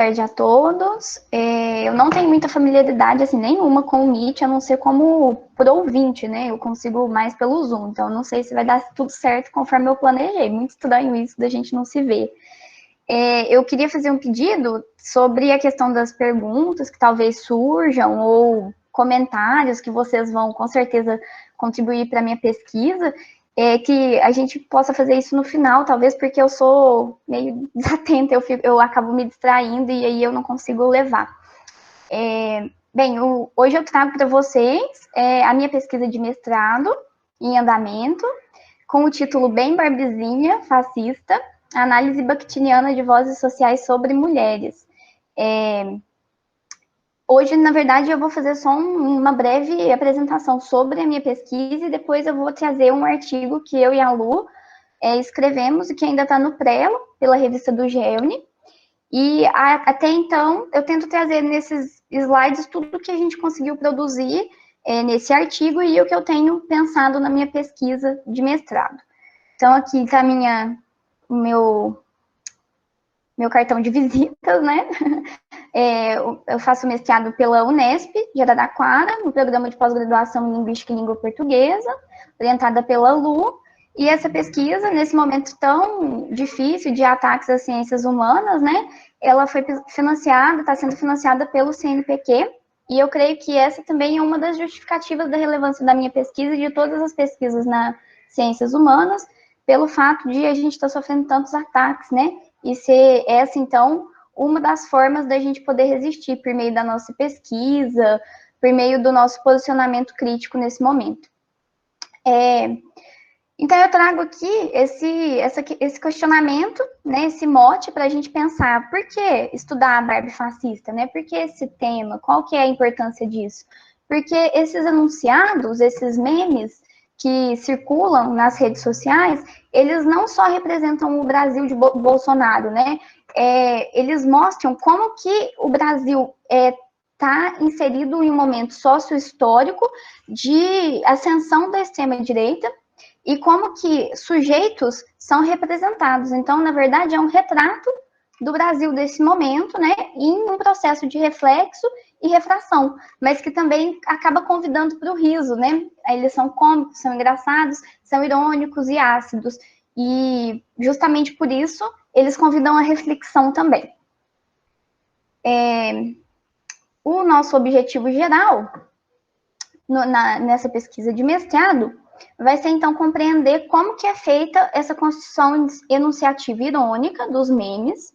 tarde a todos. Eu não tenho muita familiaridade, assim, nenhuma com o Meet, a não ser como por ouvinte, né? Eu consigo mais pelo Zoom, então não sei se vai dar tudo certo conforme eu planejei. Muito estranho isso da gente não se ver. Eu queria fazer um pedido sobre a questão das perguntas que talvez surjam ou comentários que vocês vão, com certeza, contribuir para a minha pesquisa, que a gente possa fazer isso no final, talvez porque eu sou meio desatenta, eu acabo me distraindo e aí eu não consigo levar. Bem, hoje eu trago para vocês a minha pesquisa de mestrado em andamento, com o título Bem Barbizinha, Fascista, Análise Bakhtiniana de Vozes Sociais sobre Mulheres. Hoje, na verdade, eu vou fazer só uma breve apresentação sobre a minha pesquisa e depois eu vou trazer um artigo que eu e a Lu escrevemos e que ainda está no Prelo, pela revista do GEONI. E até então, eu tento trazer nesses slides tudo que a gente conseguiu produzir nesse artigo e o que eu tenho pensado na minha pesquisa de mestrado. Então, aqui está o meu cartão de visitas, né? Eu faço mestrado pela Unesp, de Araraquara, no programa de pós-graduação em Linguística e Língua Portuguesa, orientada pela Lu. E essa pesquisa, nesse momento tão difícil de ataques às ciências humanas, né? Ela foi financiada, está sendo financiada pelo CNPq, e eu creio que essa também é uma das justificativas da relevância da minha pesquisa e de todas as pesquisas nas ciências humanas, pelo fato de a gente estar sofrendo tantos ataques, né? E ser essa, então, uma das formas da gente poder resistir por meio da nossa pesquisa, por meio do nosso posicionamento crítico nesse momento. Então, eu trago aqui esse questionamento, né, esse mote para a gente pensar por que estudar a Barbie fascista, né? Por que esse tema? Qual que é a importância disso? Porque esses enunciados, esses memes que circulam nas redes sociais, eles não só representam o Brasil de Bolsonaro, né? Eles mostram como que o Brasil está inserido em um momento sócio-histórico de ascensão da extrema-direita, e como que sujeitos são representados. Então, na verdade, é um retrato do Brasil desse momento, né, em um processo de reflexo e refração, mas que também acaba convidando para o riso, né? Eles são cômicos, são engraçados, são irônicos e ácidos, e justamente por isso eles convidam a reflexão também. O nosso objetivo geral nessa pesquisa de mestrado vai ser, então, compreender como que é feita essa construção enunciativa irônica dos memes,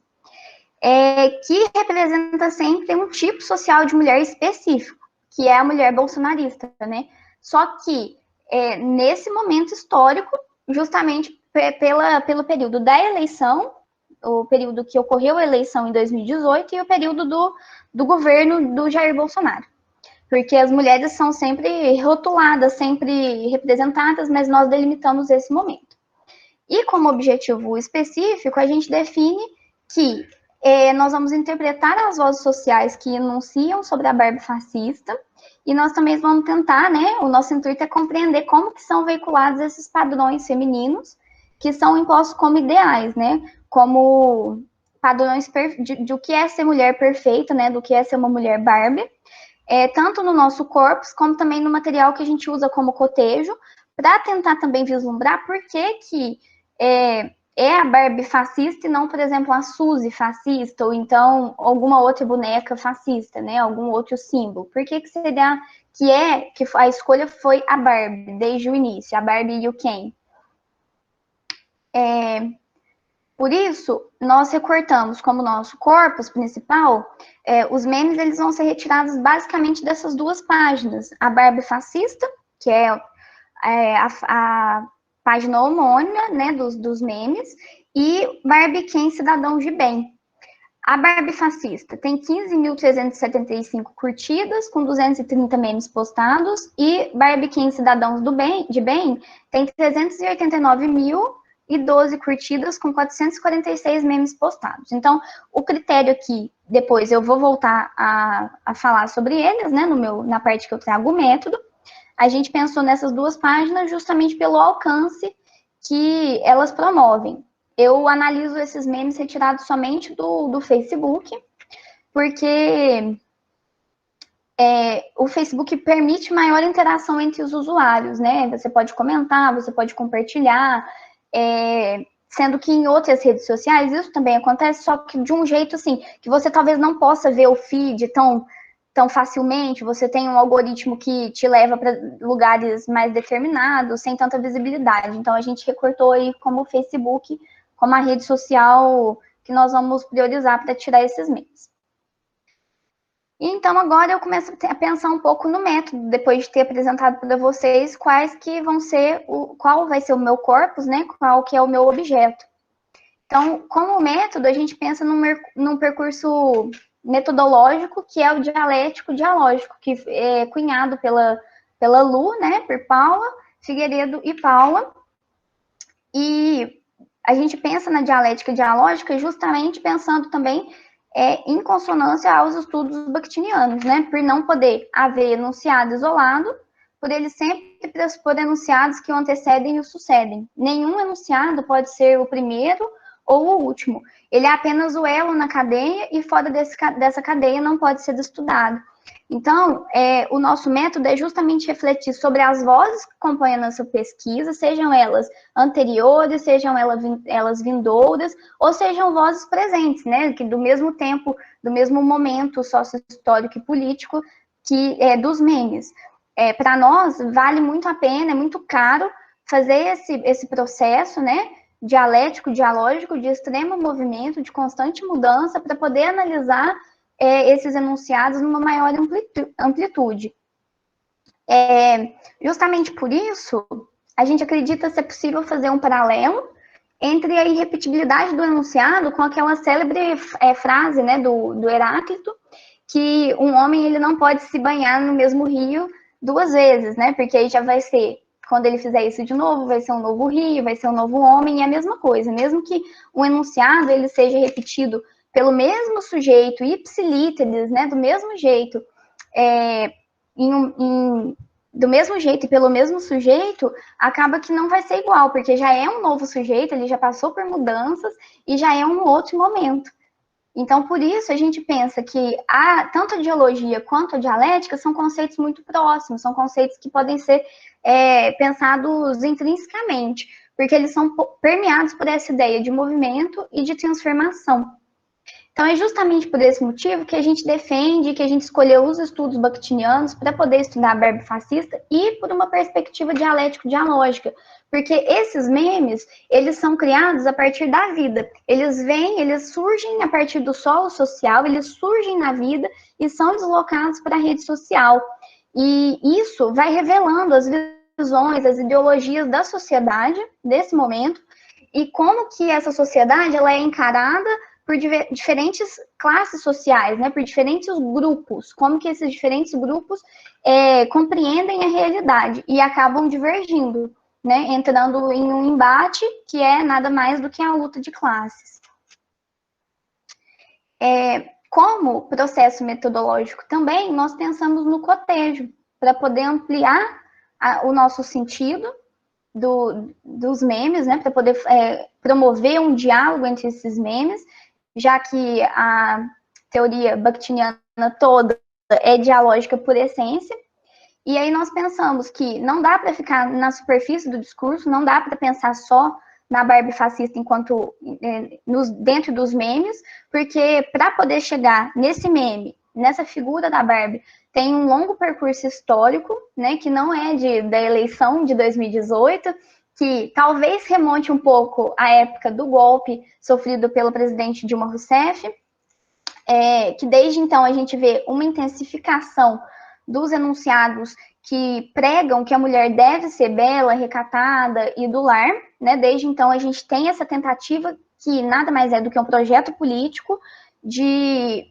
que representa sempre um tipo social de mulher específico, que é a mulher bolsonarista, né? Só que, nesse momento histórico, justamente pelo período da eleição, o período que ocorreu a eleição em 2018 e o período do governo do Jair Bolsonaro. Porque as mulheres são sempre rotuladas, sempre representadas, mas nós delimitamos esse momento. E como objetivo específico, a gente define que nós vamos interpretar as vozes sociais que enunciam sobre a Barbie fascista, e nós também vamos tentar, né, o nosso intuito é compreender como que são veiculados esses padrões femininos, que são impostos como ideais, né, como padrões de o que é ser mulher perfeita, né, do que é ser uma mulher Barbie, tanto no nosso corpus, como também no material que a gente usa como cotejo, para tentar também vislumbrar por que a Barbie fascista e não, por exemplo, a Suzy fascista, ou então alguma outra boneca fascista, né? Algum outro símbolo. Por que seria que a escolha foi a Barbie, desde o início, a Barbie e o Ken? Por isso, nós recortamos como nosso corpus principal, os memes eles vão ser retirados basicamente dessas duas páginas. A Barbie fascista, que é a página homônima, né, dos memes, e Barbie Ken cidadão de bem. A Barbie fascista tem 15.375 curtidas, com 230 memes postados, e Barbie Ken cidadãos de bem tem 389.012 curtidas com 446 memes postados. Então, o critério aqui, depois eu vou voltar a falar sobre eles, né, na parte que eu trago o método. A gente pensou nessas duas páginas justamente pelo alcance que elas promovem. Eu analiso esses memes retirados somente do Facebook, porque o Facebook permite maior interação entre os usuários, né? Você pode comentar, você pode compartilhar, sendo que em outras redes sociais isso também acontece, só que de um jeito assim, que você talvez não possa ver o feed tão facilmente, você tem um algoritmo que te leva para lugares mais determinados, sem tanta visibilidade. Então a gente recortou aí como o Facebook, como a rede social que nós vamos priorizar para tirar esses memes. Então, agora eu começo a pensar um pouco no método, depois de ter apresentado para vocês qual vai ser o meu corpus, né? Qual que é o meu objeto. Então, como método, a gente pensa num percurso metodológico, que é o dialético-dialógico, que é cunhado pela Lu, né? Por Paula, Figueiredo e Paula. E a gente pensa na dialética dialógica justamente pensando também em consonância aos estudos bakhtinianos, né? Por não poder haver enunciado isolado, por eles sempre pressupor enunciados que o antecedem e o sucedem. Nenhum enunciado pode ser o primeiro ou o último. Ele é apenas o elo na cadeia e fora dessa cadeia não pode ser estudado. Então, o nosso método é justamente refletir sobre as vozes que compõem a nossa pesquisa, sejam elas anteriores, sejam elas vindouras, ou sejam vozes presentes, né, que do mesmo tempo, do mesmo momento sócio-histórico e político que dos memes. Para nós, vale muito a pena, é muito caro fazer esse processo, né, dialético, dialógico, de extremo movimento, de constante mudança, para poder analisar esses enunciados numa maior amplitude. Justamente por isso, a gente acredita ser possível fazer um paralelo entre a irrepetibilidade do enunciado com aquela célebre frase, né, do Heráclito, que um homem ele não pode se banhar no mesmo rio 2 vezes, né, porque aí já vai ser, quando ele fizer isso de novo, vai ser um novo rio, vai ser um novo homem, e é a mesma coisa, mesmo que o enunciado ele seja repetido pelo mesmo sujeito, ipsilíteres, né, do mesmo jeito, do mesmo jeito e pelo mesmo sujeito, acaba que não vai ser igual, porque já é um novo sujeito, ele já passou por mudanças e já é um outro momento. Então, por isso, a gente pensa que tanto a dialogia quanto a dialética são conceitos muito próximos, são conceitos que podem ser pensados intrinsecamente, porque eles são permeados por essa ideia de movimento e de transformação. Então, é justamente por esse motivo que a gente defende, que a gente escolheu os estudos bakhtinianos para poder estudar a Barbie fascista e por uma perspectiva dialético-dialógica, porque esses memes, eles são criados a partir da vida. Eles surgem a partir do solo social, eles surgem na vida e são deslocados para a rede social. E isso vai revelando as visões, as ideologias da sociedade desse momento e como que essa sociedade ela é encarada por diferentes classes sociais, né, por diferentes grupos, como que esses diferentes grupos compreendem a realidade e acabam divergindo, né, entrando em um embate que é nada mais do que a luta de classes. Como processo metodológico também, nós pensamos no cotejo, para poder ampliar o nosso sentido dos memes, né, para poder promover um diálogo entre esses memes, já que a teoria bakhtiniana toda é dialógica por essência. E aí nós pensamos que não dá para ficar na superfície do discurso, não dá para pensar só na Barbie fascista enquanto dentro dos memes, porque para poder chegar nesse meme, nessa figura da Barbie, tem um longo percurso histórico, né, que não é da eleição de 2018, que talvez remonte um pouco à época do golpe sofrido pelo presidente Dilma Rousseff, que desde então a gente vê uma intensificação dos enunciados que pregam que a mulher deve ser bela, recatada e do lar, né? Desde então a gente tem essa tentativa que nada mais é do que um projeto político de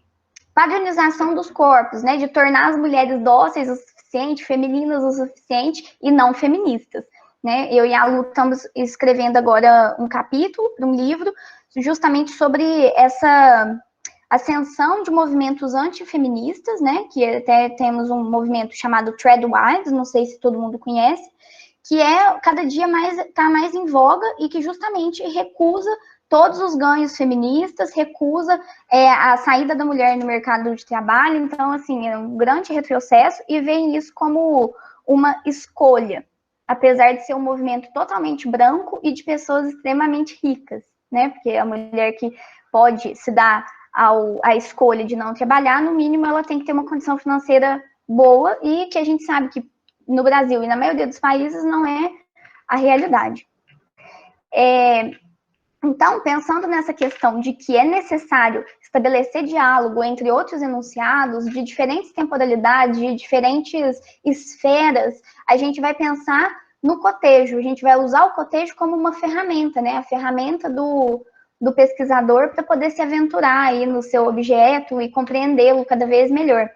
padronização dos corpos, né? De tornar as mulheres dóceis o suficiente, femininas o suficiente e não feministas. Né? Eu e a Lu estamos escrevendo agora um capítulo para um livro justamente sobre essa ascensão de movimentos antifeministas, né? Que até temos um movimento chamado Treadwise, não sei se todo mundo conhece, que cada dia está mais em voga e que justamente recusa todos os ganhos feministas, recusa a saída da mulher no mercado de trabalho. Então, assim, é um grande retrocesso e vem isso como uma escolha, apesar de ser um movimento totalmente branco e de pessoas extremamente ricas, né? Porque a mulher que pode se dar a escolha de não trabalhar, no mínimo ela tem que ter uma condição financeira boa e que a gente sabe que no Brasil e na maioria dos países não é a realidade. Então, pensando nessa questão de que é necessário estabelecer diálogo entre outros enunciados de diferentes temporalidades, de diferentes esferas, a gente vai pensar no cotejo, a gente vai usar o cotejo como uma ferramenta, né? A ferramenta do pesquisador para poder se aventurar aí no seu objeto e compreendê-lo cada vez melhor.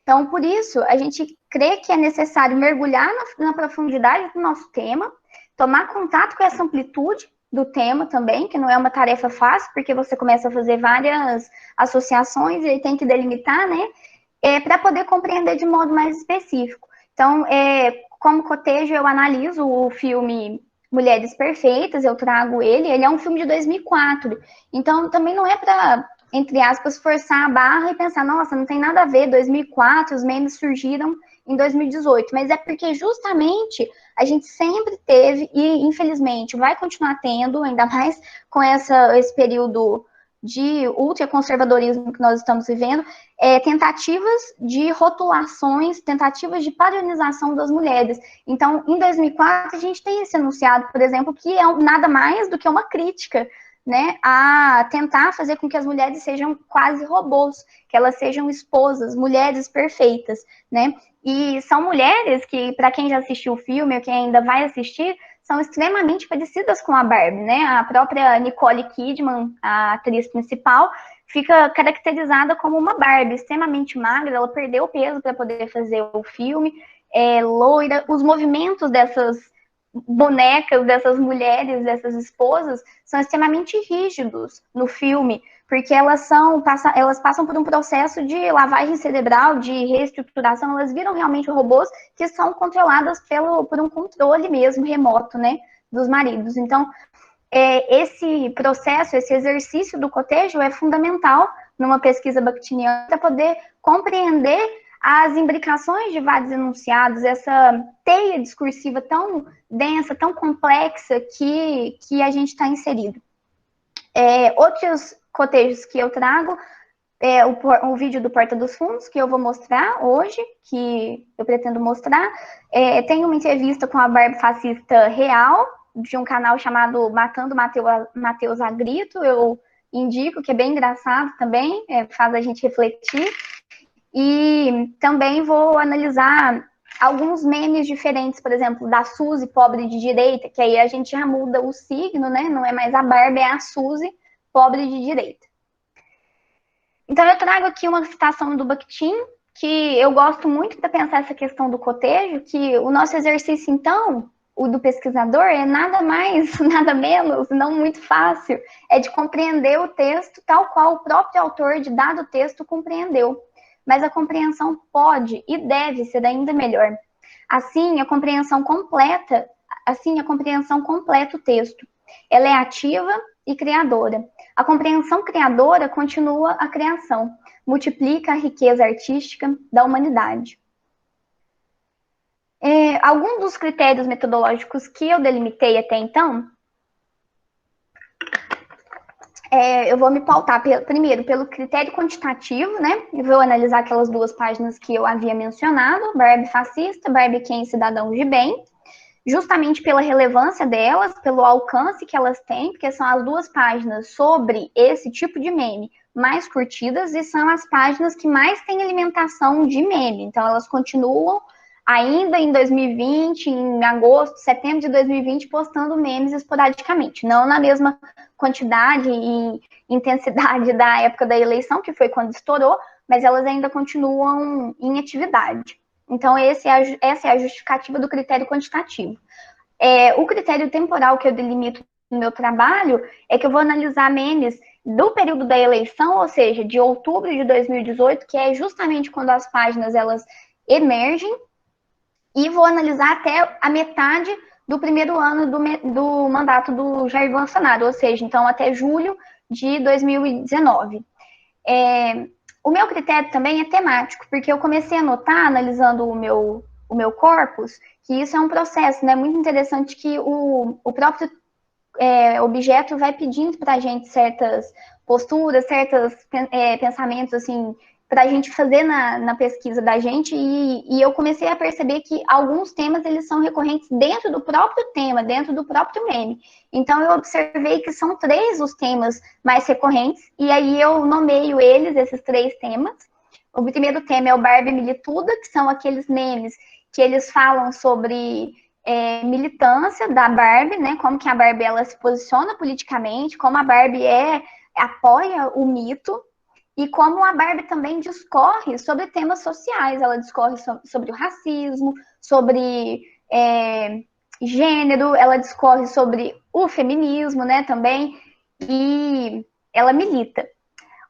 Então, por isso, a gente crê que é necessário mergulhar na profundidade do nosso tema, tomar contato com essa amplitude do tema também, que não é uma tarefa fácil, porque você começa a fazer várias associações e aí tem que delimitar, né? Para poder compreender de modo mais específico. Então, como cotejo, eu analiso o filme Mulheres Perfeitas, eu trago ele é um filme de 2004, então também não é para, entre aspas, forçar a barra e pensar, nossa, não tem nada a ver, 2004, os memes surgiram em 2018, mas é porque justamente a gente sempre teve, e infelizmente vai continuar tendo, ainda mais com esse período de ultraconservadorismo que nós estamos vivendo, tentativas de rotulações, tentativas de padronização das mulheres. Então, em 2004, a gente tem esse enunciado, por exemplo, que é nada mais do que uma crítica, né, a tentar fazer com que as mulheres sejam quase robôs, que elas sejam esposas, mulheres perfeitas, né? E são mulheres que, para quem já assistiu o filme ou quem ainda vai assistir, são extremamente parecidas com a Barbie, né? A própria Nicole Kidman, a atriz principal, fica caracterizada como uma Barbie, extremamente magra, ela perdeu peso para poder fazer o filme, loira, os movimentos dessas bonecas, dessas mulheres, dessas esposas, são extremamente rígidos no filme, porque elas passam por um processo de lavagem cerebral, de reestruturação, elas viram realmente robôs que são controladas por um controle mesmo remoto, né, dos maridos. Então, esse processo, esse exercício do cotejo é fundamental numa pesquisa bakhtiniana para poder compreender as imbricações de vários enunciados, essa teia discursiva tão densa, tão complexa que a gente está inserido. Outros cotejos que eu trago o vídeo do Porta dos Fundos, que eu vou mostrar hoje, que eu pretendo mostrar. Tem uma entrevista com a Barbie fascista real, de um canal chamado Matando Mateus Agrito, eu indico, que é bem engraçado também, faz a gente refletir. E também vou analisar alguns memes diferentes, por exemplo, da Suzy, pobre de direita, que aí a gente já muda o signo, né? Não é mais a Barbie, é a Suzy, pobre de direita. Então, eu trago aqui uma citação do Bakhtin, que eu gosto muito para pensar essa questão do cotejo, que o nosso exercício, então, o do pesquisador, é nada mais, nada menos, não muito fácil, é de compreender o texto tal qual o próprio autor de dado texto compreendeu. Mas a compreensão pode e deve ser ainda melhor. Assim, a compreensão completa o texto. Ela é ativa e criadora. A compreensão criadora continua a criação, multiplica a riqueza artística da humanidade. Alguns dos critérios metodológicos que eu delimitei até então, eu vou me pautar primeiro pelo critério quantitativo, né? Eu vou analisar aquelas duas páginas que eu havia mencionado, Barbie fascista, Barbie quem cidadão de bem, justamente pela relevância delas, pelo alcance que elas têm, porque são as duas páginas sobre esse tipo de meme mais curtidas e são as páginas que mais têm alimentação de meme. Então, elas continuam ainda em 2020, em agosto, setembro de 2020, postando memes esporadicamente, não na mesma quantidade e intensidade da época da eleição, que foi quando estourou, mas elas ainda continuam em atividade. Então, essa é a justificativa do critério quantitativo. O critério temporal que eu delimito no meu trabalho é que eu vou analisar memes do período da eleição, ou seja, de outubro de 2018, que é justamente quando as páginas elas emergem, e vou analisar até a metade do primeiro ano do mandato do Jair Bolsonaro, ou seja, então até julho de 2019. O meu critério também é temático, porque eu comecei a notar, analisando o meu corpus, que isso é um processo, né, muito interessante, que o próprio objeto vai pedindo para a gente certas posturas, certos pensamentos, assim, para a gente fazer na pesquisa da gente, e eu comecei a perceber que alguns temas, eles são recorrentes dentro do próprio tema, dentro do próprio meme. Então, eu observei que são 3 os temas mais recorrentes, e aí eu nomeio eles, esses 3 temas. O primeiro tema é o Barbie Milituda, que são aqueles memes que eles falam sobre militância da Barbie, né? Como que a Barbie ela se posiciona politicamente, como a Barbie apoia o mito e como a Barbie também discorre sobre temas sociais. Ela discorre sobre o racismo, sobre gênero, ela discorre sobre o feminismo, né? Também e ela milita.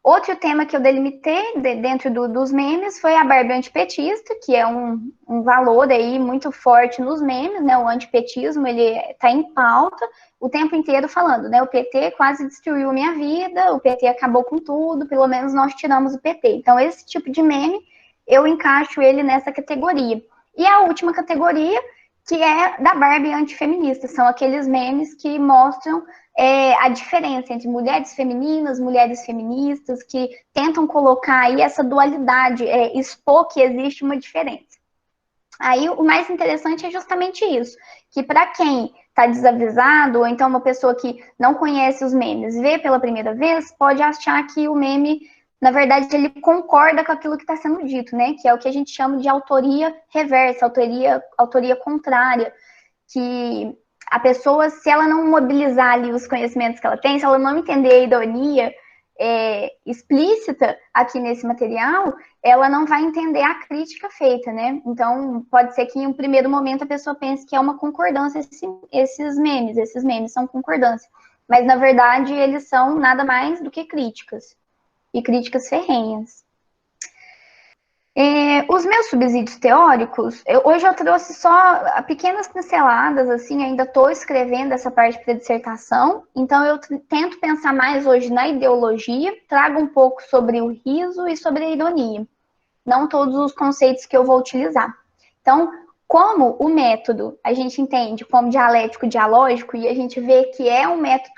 Outro tema que eu delimitei dentro dos memes foi a Barbie antipetista, que é um valor aí muito forte nos memes, né? O antipetismo, ele está em pauta o tempo inteiro falando, né? O PT quase destruiu a minha vida, o PT acabou com tudo, pelo menos nós tiramos o PT. Então, esse tipo de meme, eu encaixo ele nessa categoria. E a última categoria, que é da Barbie antifeminista, são aqueles memes que mostram a diferença entre mulheres femininas, mulheres feministas, que tentam colocar aí essa dualidade, expor que existe uma diferença. Aí o mais interessante é justamente isso, que para quem está desavisado, ou então uma pessoa que não conhece os memes, vê pela primeira vez, pode achar que o meme, na verdade, ele concorda com aquilo que está sendo dito, né? Que é o que a gente chama de autoria reversa, autoria contrária, que a pessoa, se ela não mobilizar ali os conhecimentos que ela tem, se ela não entender a ironia explícita aqui nesse material, ela não vai entender a crítica feita, né? Então, pode ser que em um primeiro momento a pessoa pense que é uma concordância esses memes são concordância. Mas, na verdade, eles são nada mais do que críticas, e críticas ferrenhas. Os meus subsídios teóricos, hoje eu trouxe só pequenas pinceladas, assim, ainda estou escrevendo essa parte para dissertação, então eu tento pensar mais hoje na ideologia, trago um pouco sobre o riso e sobre a ironia, não todos os conceitos que eu vou utilizar. Então, como o método a gente entende como dialético dialógico, e a gente vê que é um método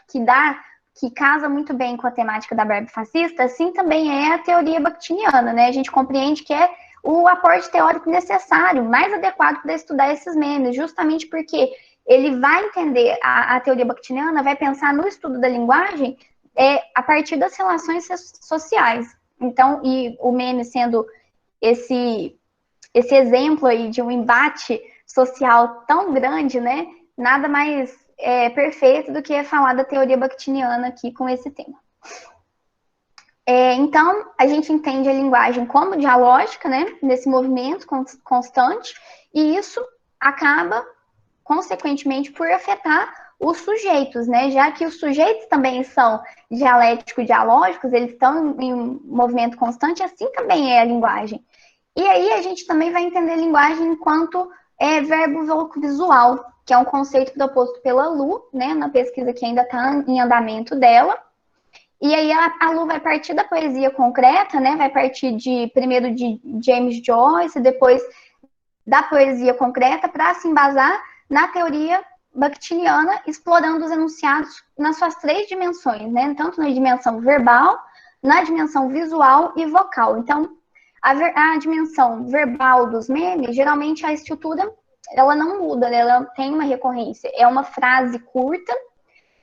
que casa muito bem com a temática da Barbie fascista, assim também é a teoria bakhtiniana, né? A gente compreende que é o aporte teórico necessário, mais adequado para estudar esses memes, justamente porque ele vai entender a teoria bakhtiniana, vai pensar no estudo da linguagem a partir das relações sociais. Então, e o meme sendo esse exemplo aí de um embate social tão grande, né? Nada mais perfeito do que falar da teoria bakhtiniana aqui com esse tema. Então, a gente entende a linguagem como dialógica, né? Nesse movimento constante, e isso acaba, consequentemente, por afetar os sujeitos, né? Já que os sujeitos também são dialético-dialógicos, eles estão em um movimento constante, assim também é a linguagem. E aí a gente também vai entender a linguagem enquanto verbo visual, que é um conceito proposto pela Lu, né, na pesquisa que ainda está em andamento dela. E aí a Lu vai partir da poesia concreta, né, vai partir primeiro de James Joyce, depois da poesia concreta, para se embasar na teoria bakhtiniana, explorando os enunciados nas suas 3 dimensões, né, tanto na dimensão verbal, na dimensão visual e vocal. Então, a dimensão verbal dos memes, geralmente a estrutura, ela não muda, ela tem uma recorrência. É uma frase curta,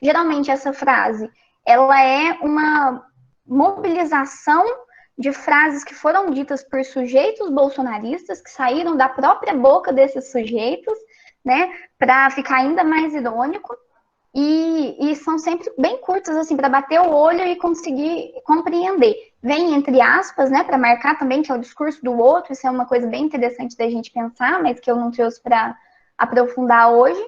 geralmente essa frase, ela é uma mobilização de frases que foram ditas por sujeitos bolsonaristas, que saíram da própria boca desses sujeitos, né, para ficar ainda mais irônico, e são sempre bem curtas, assim, para bater o olho e conseguir compreender. Vem entre aspas, né, para marcar também que é o discurso do outro, isso é uma coisa bem interessante da gente pensar, mas que eu não trouxe para aprofundar hoje.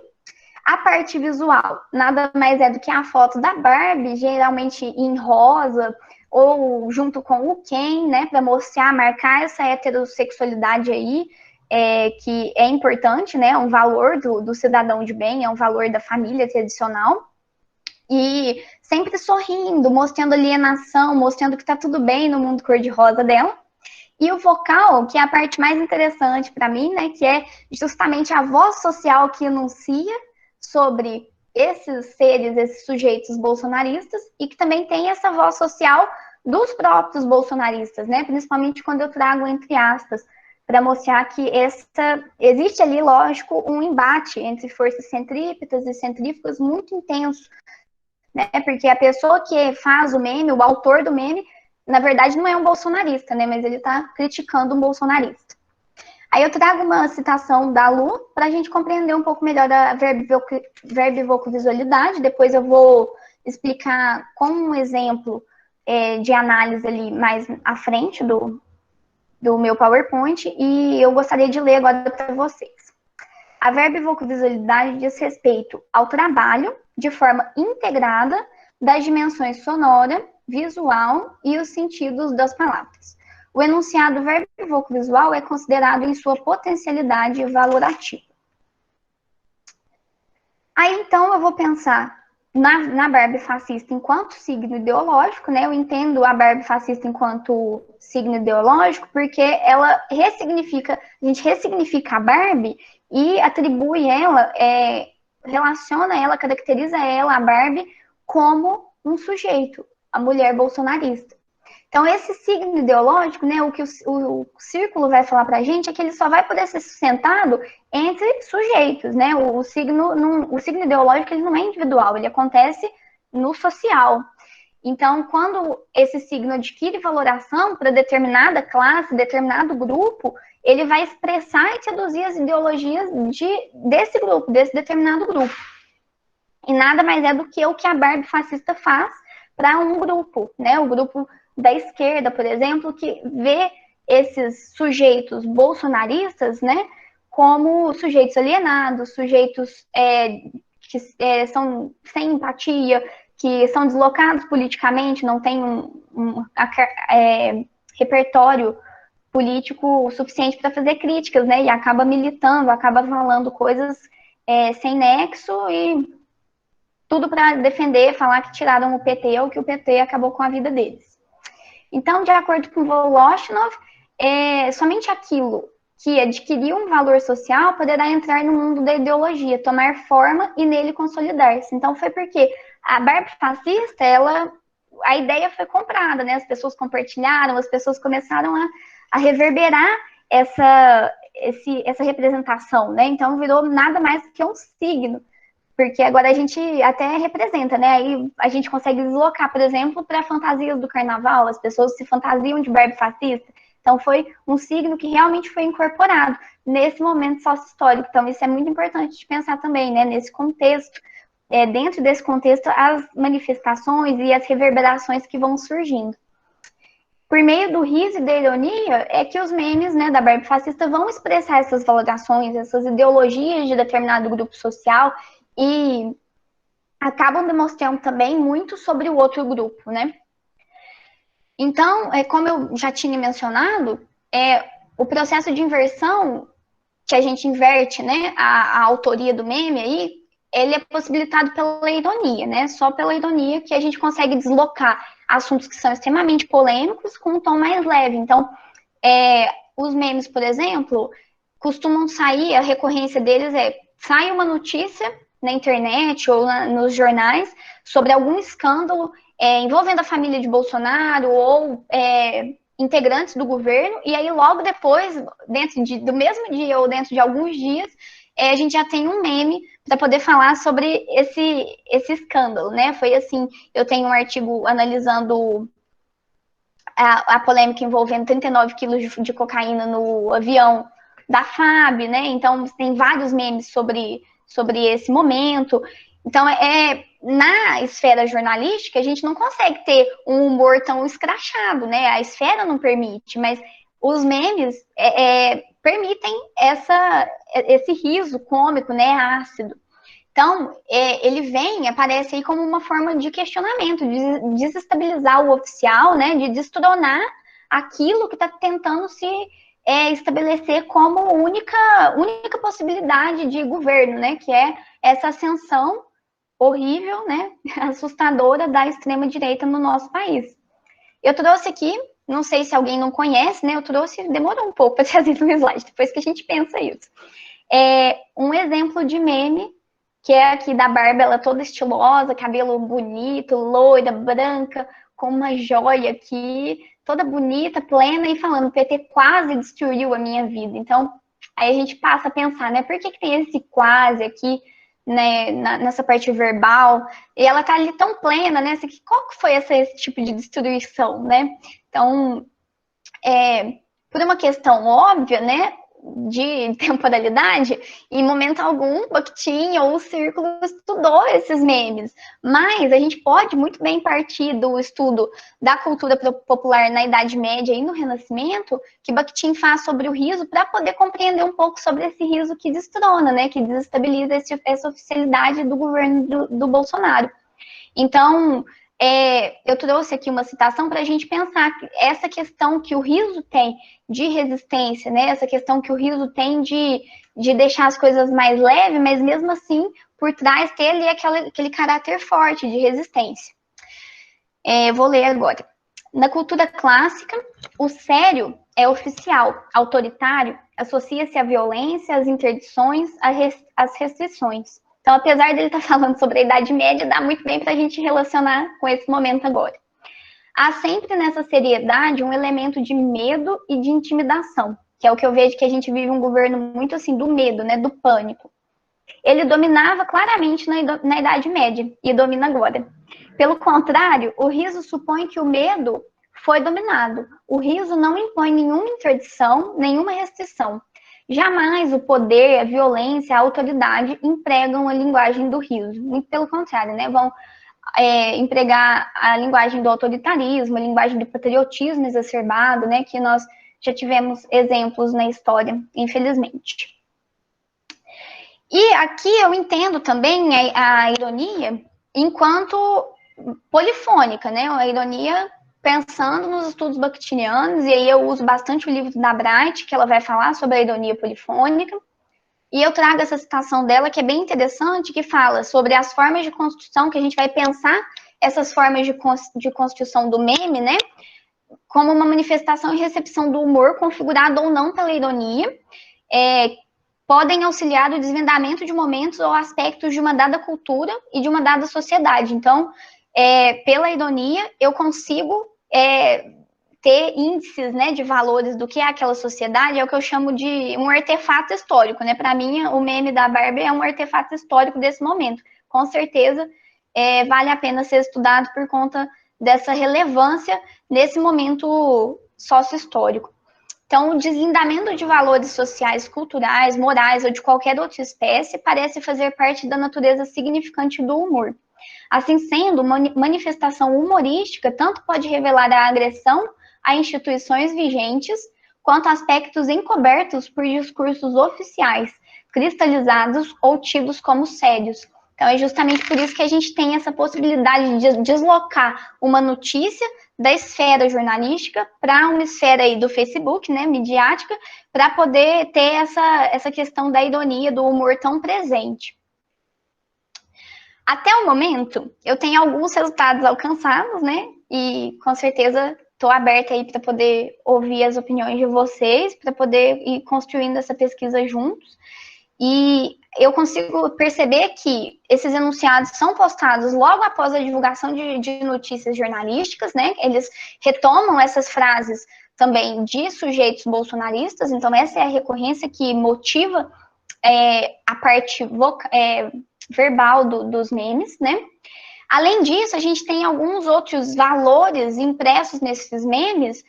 A parte visual nada mais é do que a foto da Barbie, geralmente em rosa, ou junto com o Ken, né, para mostrar, marcar essa heterossexualidade aí, que é importante, né? É um valor do cidadão de bem, é um valor da família tradicional. E sempre sorrindo, mostrando alienação, mostrando que tá tudo bem no mundo cor-de-rosa dela. E o vocal, que é a parte mais interessante para mim, né, que é justamente a voz social que enuncia sobre esses seres, esses sujeitos bolsonaristas, e que também tem essa voz social dos próprios bolsonaristas, né, principalmente quando eu trago entre aspas, para mostrar que existe ali, lógico, um embate entre forças centrípetas e centrífugas muito intenso, né, porque a pessoa que faz o meme, o autor do meme, na verdade, não é um bolsonarista, né? Mas ele está criticando um bolsonarista. Aí eu trago uma citação da Lu para a gente compreender um pouco melhor a verbivocovisualidade. Depois eu vou explicar com um exemplo de análise ali mais à frente do meu PowerPoint. E eu gostaria de ler agora para vocês. A verbivocovisualidade diz respeito ao trabalho de forma integrada das dimensões sonora, visual e os sentidos das palavras. O enunciado verbo-visual é considerado em sua potencialidade valorativa. Aí, então, eu vou pensar na Barbie fascista enquanto signo ideológico, né? Eu entendo a Barbie fascista enquanto signo ideológico porque ela ressignifica, a gente ressignifica a Barbie e atribui ela, relaciona ela, caracteriza ela, a Barbie, como um sujeito, a mulher bolsonarista. Então, esse signo ideológico, né, o que o círculo vai falar para a gente é que ele só vai poder ser sustentado entre sujeitos, né? O signo ideológico ele não é individual, ele acontece no social. Então, quando esse signo adquire valoração para determinada classe, determinado grupo, ele vai expressar e traduzir as ideologias desse grupo, desse determinado grupo. E nada mais é do que o que a Barbie fascista faz para um grupo, né? O grupo da esquerda, por exemplo, que vê esses sujeitos bolsonaristas, né, como sujeitos alienados, sujeitos que são sem empatia, que são deslocados politicamente, não têm repertório político suficiente para fazer críticas, né, e acaba militando, acaba falando coisas sem nexo e tudo para defender, falar que tiraram o PT ou que o PT acabou com a vida deles. Então, de acordo com Voloshinov, somente aquilo que adquiriu um valor social poderá entrar no mundo da ideologia, tomar forma e nele consolidar-se. Então, foi porque a Barbie fascista, a ideia foi comprada, né? As pessoas compartilharam, as pessoas começaram a reverberar essa representação, né? Então, virou nada mais do que um signo. Porque agora a gente até representa, né? Aí a gente consegue deslocar, por exemplo, para fantasias do carnaval, as pessoas se fantasiam de Barbie fascista. Então foi um signo que realmente foi incorporado nesse momento sócio-histórico. Então isso é muito importante de pensar também, né? Nesse contexto, dentro desse contexto, as manifestações e as reverberações que vão surgindo. Por meio do riso e da ironia, é que os memes, né, da Barbie fascista vão expressar essas valorações, essas ideologias de determinado grupo social e acabam demonstrando também muito sobre o outro grupo, né? Então, como eu já tinha mencionado, o processo de inversão, que a gente inverte, né, a autoria do meme aí, ele é possibilitado pela ironia, né? Só pela ironia que a gente consegue deslocar assuntos que são extremamente polêmicos com um tom mais leve. Então, os memes, por exemplo, costumam sair, a recorrência deles sai uma notícia na internet ou nos jornais sobre algum escândalo envolvendo a família de Bolsonaro ou integrantes do governo, e aí logo depois, dentro do mesmo dia ou dentro de alguns dias, a gente já tem um meme para poder falar sobre esse escândalo, né? Foi assim, eu tenho um artigo analisando a polêmica envolvendo 39 quilos de cocaína no avião da FAB, né? Então, tem vários memes sobre esse momento. Então, na esfera jornalística, a gente não consegue ter um humor tão escrachado, né? A esfera não permite, mas os memes permitem esse riso cômico, né? Ácido. Então, ele aparece aí como uma forma de questionamento, de desestabilizar o oficial, né, de destronar aquilo que está tentando se estabelecer como única possibilidade de governo, né, que é essa ascensão horrível, né, assustadora da extrema-direita no nosso país. Eu trouxe aqui, não sei se alguém não conhece, né, eu trouxe, demorou um pouco para trazer no slide, depois que a gente pensa isso. Um exemplo de meme, que é aqui da Barbie, ela toda estilosa, cabelo bonito, loira, branca, com uma joia aqui, toda bonita, plena, e falando, o PT quase destruiu a minha vida. Então, aí a gente passa a pensar, né, por que tem esse quase aqui, né, nessa parte verbal, e ela tá ali tão plena, né, assim, qual que foi esse tipo de destruição, né? Então, por uma questão óbvia, né, de temporalidade, em momento algum, Bakhtin ou o Círculo estudou esses memes. Mas a gente pode muito bem partir do estudo da cultura popular na Idade Média e no Renascimento, que Bakhtin faz sobre o riso, para poder compreender um pouco sobre esse riso que destrona, né, que desestabiliza essa oficialidade do governo do Bolsonaro. Então, eu trouxe aqui uma citação para a gente pensar essa questão que o riso tem de resistência, né? Essa questão que o riso tem de deixar as coisas mais leves, mas mesmo assim, por trás dele aquele caráter forte de resistência. Vou ler agora. Na cultura clássica, o sério é oficial, autoritário, associa-se à violência, às interdições, às restrições. Então, apesar dele estar falando sobre a Idade Média, dá muito bem para a gente relacionar com esse momento agora. Há sempre nessa seriedade um elemento de medo e de intimidação, que é o que eu vejo que a gente vive um governo muito assim do medo, né, do pânico. Ele dominava claramente na Idade Média e domina agora. Pelo contrário, o riso supõe que o medo foi dominado. O riso não impõe nenhuma interdição, nenhuma restrição. Jamais o poder, a violência, a autoridade empregam a linguagem do riso. Muito pelo contrário, né? Vão empregar a linguagem do autoritarismo, a linguagem do patriotismo exacerbado, né? Que nós já tivemos exemplos na história, infelizmente. E aqui eu entendo também a ironia enquanto polifônica, né? A ironia pensando nos estudos bakhtinianos, e aí eu uso bastante o livro da Bright, que ela vai falar sobre a ironia polifônica, e eu trago essa citação dela, que é bem interessante, que fala sobre as formas de construção, que a gente vai pensar essas formas de construção do meme, né? Como uma manifestação e recepção do humor, configurado ou não pela ironia, podem auxiliar no desvendamento de momentos ou aspectos de uma dada cultura e de uma dada sociedade. Então, pela ironia, eu consigo ter índices, né, de valores do que é aquela sociedade, é o que eu chamo de um artefato histórico, né? Para mim, o meme da Barbie é um artefato histórico desse momento. Com certeza, vale a pena ser estudado por conta dessa relevância nesse momento sócio-histórico. Então, o deslindamento de valores sociais, culturais, morais ou de qualquer outra espécie parece fazer parte da natureza significante do humor. Assim sendo, uma manifestação humorística tanto pode revelar a agressão a instituições vigentes, quanto aspectos encobertos por discursos oficiais, cristalizados ou tidos como sérios. Então, é justamente por isso que a gente tem essa possibilidade de deslocar uma notícia da esfera jornalística para uma esfera aí do Facebook, né, midiática, para poder ter essa questão da ironia, do humor tão presente. Até o momento, eu tenho alguns resultados alcançados, né, e com certeza estou aberta aí para poder ouvir as opiniões de vocês, para poder ir construindo essa pesquisa juntos. E eu consigo perceber que esses enunciados são postados logo após a divulgação de notícias jornalísticas, né? Eles retomam essas frases também de sujeitos bolsonaristas, então essa é a recorrência que motiva a parte verbal dos memes, né? Além disso, a gente tem alguns outros valores impressos nesses memes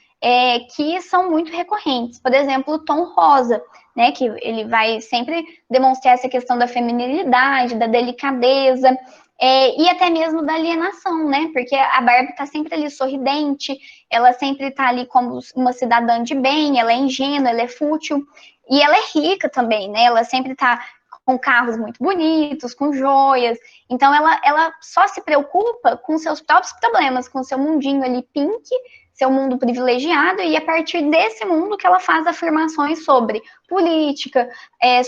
que são muito recorrentes. Por exemplo, o tom rosa, né, que ele vai sempre demonstrar essa questão da feminilidade, da delicadeza, e até mesmo da alienação, né, porque a Barbie está sempre ali sorridente, ela sempre está ali como uma cidadã de bem, ela é ingênua, ela é fútil, e ela é rica também, né, ela sempre está com carros muito bonitos, com joias. Então, ela só se preocupa com seus próprios problemas, com seu mundinho ali pink, seu mundo privilegiado, e a partir desse mundo que ela faz afirmações sobre política,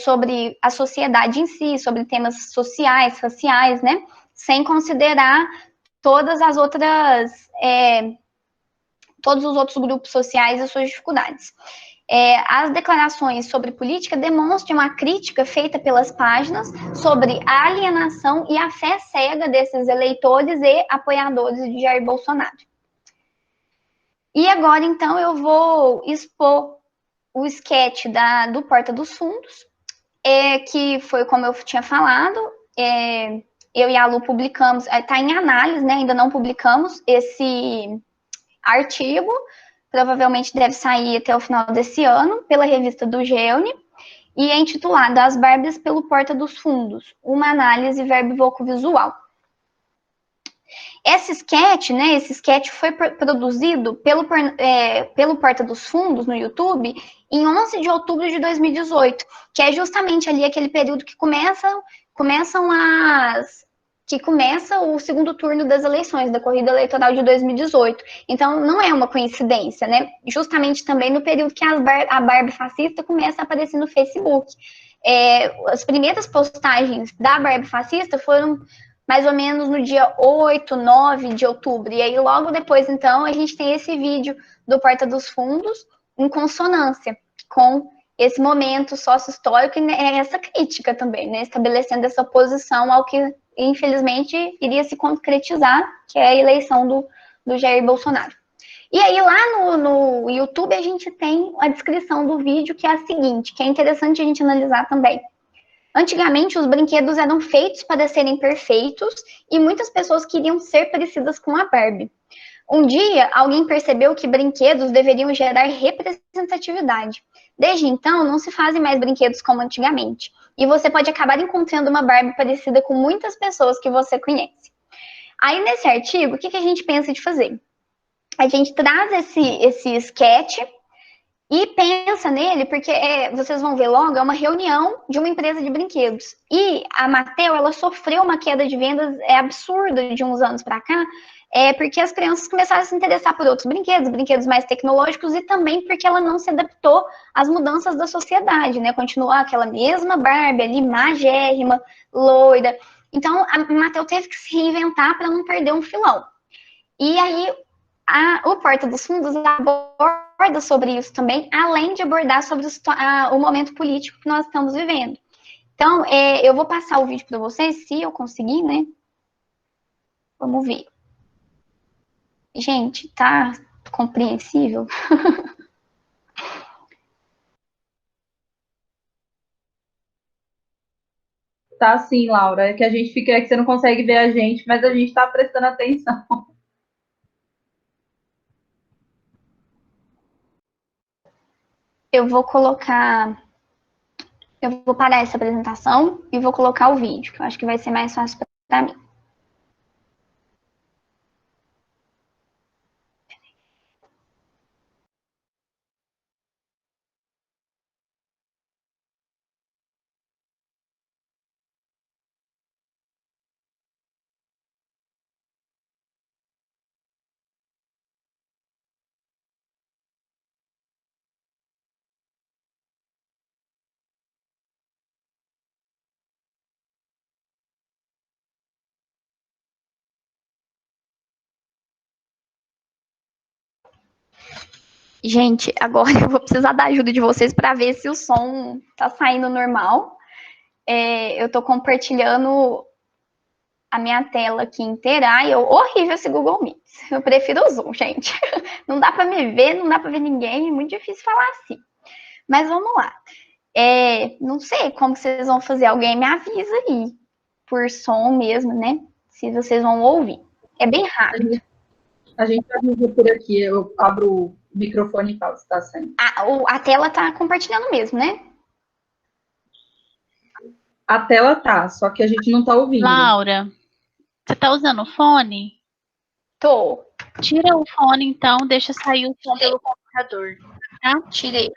sobre a sociedade em si, sobre temas sociais, raciais, né? Sem considerar todas as outras, todos os outros grupos sociais e suas dificuldades. As declarações sobre política demonstram a crítica feita pelas páginas sobre a alienação e a fé cega desses eleitores e apoiadores de Jair Bolsonaro. E agora, então, eu vou expor o sketch do Porta dos Fundos, que foi como eu tinha falado, eu e a Lu publicamos, está em análise, né, ainda não publicamos esse artigo, provavelmente deve sair até o final desse ano, pela revista do Geone, e é intitulado As Barbies pelo Porta dos Fundos, uma análise verbo-voco-visual. Esse sketch foi produzido pelo Porta dos Fundos no YouTube em 11 de outubro de 2018, que é justamente ali aquele período que começa o segundo turno das eleições, da corrida eleitoral de 2018. Então, não é uma coincidência, né? Justamente também no período que a Barbie fascista começa a aparecer no Facebook. As primeiras postagens da Barbie fascista foram mais ou menos no dia 8, 9 de outubro. E aí, logo depois, então, a gente tem esse vídeo do Porta dos Fundos em consonância com esse momento sócio-histórico e essa crítica também, né? Estabelecendo essa oposição ao que, infelizmente, iria se concretizar, que é a eleição do Jair Bolsonaro. E aí, lá no YouTube, a gente tem a descrição do vídeo, que é a seguinte, que é interessante a gente analisar também. Antigamente, os brinquedos eram feitos para serem perfeitos e muitas pessoas queriam ser parecidas com a Barbie. Um dia, alguém percebeu que brinquedos deveriam gerar representatividade. Desde então, não se fazem mais brinquedos como antigamente. E você pode acabar encontrando uma Barbie parecida com muitas pessoas que você conhece. Aí, nesse artigo, o que a gente pensa de fazer? A gente traz esse sketch e pensa nele, porque vocês vão ver logo, é uma reunião de uma empresa de brinquedos. E a Mattel, ela sofreu uma queda de vendas absurda de uns anos para cá, porque as crianças começaram a se interessar por outros brinquedos mais tecnológicos, e também porque ela não se adaptou às mudanças da sociedade, né? Continuou aquela mesma Barbie ali, magérrima, loira. Então, a Mattel teve que se reinventar para não perder um filão. E aí, o Porta dos Fundos aborda sobre isso também, além de abordar sobre o momento político que nós estamos vivendo. Então, eu vou passar o vídeo para vocês, se eu conseguir, né? Vamos ver. Gente, tá compreensível? Tá sim, Laura. É que a gente fica, é que você não consegue ver a gente, mas a gente tá prestando atenção. Eu vou colocar. Eu vou parar essa apresentação e vou colocar o vídeo, que eu acho que vai ser mais fácil para mim. Gente, agora eu vou precisar da ajuda de vocês para ver se o som tá saindo normal. Eu tô compartilhando a minha tela aqui inteira. Ai, horrível esse Google Meet. Eu prefiro o Zoom, gente. Não dá para me ver, não dá para ver ninguém, é muito difícil falar assim. Mas vamos lá. Não sei como vocês vão fazer, alguém me avisa aí, por som mesmo, né? Se vocês vão ouvir. É bem rápido. A gente avisa por aqui, eu abro o microfone e falo se tá saindo. A tela tá compartilhando mesmo, né? A tela tá, só que a gente não tá ouvindo. Laura, você tá usando o fone? Tô. Tira o fone, então, deixa sair o som pelo computador, tá? Tirei.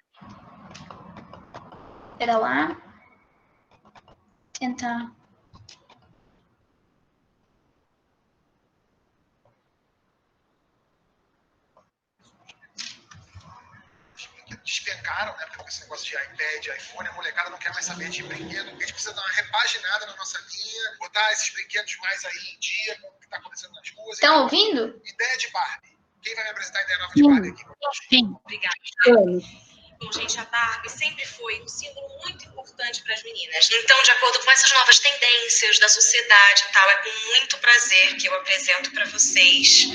Pera lá. Tentar. despencaram, né? Porque com esse negócio de iPad, iPhone, a molecada não quer mais saber de brinquedo. A gente precisa dar uma repaginada na nossa linha, botar esses brinquedos mais aí em dia com o que está acontecendo nas ruas. Estão ouvindo? Ideia de Barbie. Quem vai me apresentar a ideia nova de Barbie aqui? Sim. Obrigada. Bom, gente, a Barbie sempre foi um símbolo muito importante para as meninas. Então, de acordo com essas novas tendências da sociedade e tal, é com muito prazer que eu apresento para vocês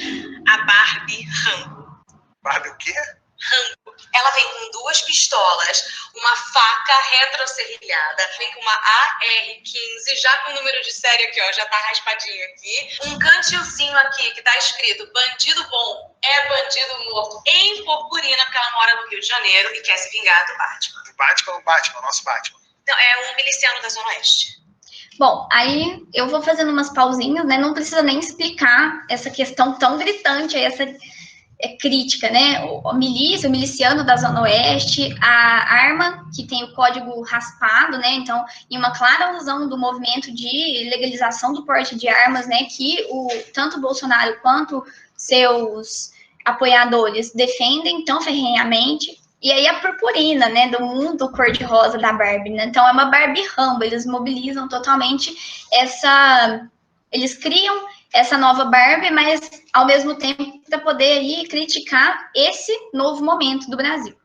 a Barbie Rambo. Barbie o quê? Rambo. Ela vem com 2 pistolas, uma faca retroserrilhada, vem com uma AR-15, já com o número de série aqui, ó, já tá raspadinho aqui. Um cantilzinho aqui que tá escrito bandido bom é bandido morto em purpurina, porque ela mora no Rio de Janeiro e quer se vingar do Batman. Do Batman, o Batman, o nosso Batman. Então, é um miliciano da Zona Oeste. Bom, aí eu vou fazendo umas pausinhas, né? Não precisa nem explicar essa questão tão gritante, essa crítica, né? O miliciano da Zona Oeste, a arma que tem o código raspado, né? Então, em uma clara alusão do movimento de legalização do porte de armas, né? Que tanto o Bolsonaro quanto seus apoiadores defendem tão ferrenhamente. E aí a purpurina, né, do mundo cor-de-rosa da Barbie, né? Então é uma Barbie Rambo, eles mobilizam totalmente eles criam essa nova Barbie, mas ao mesmo tempo para poder aí criticar esse novo momento do Brasil.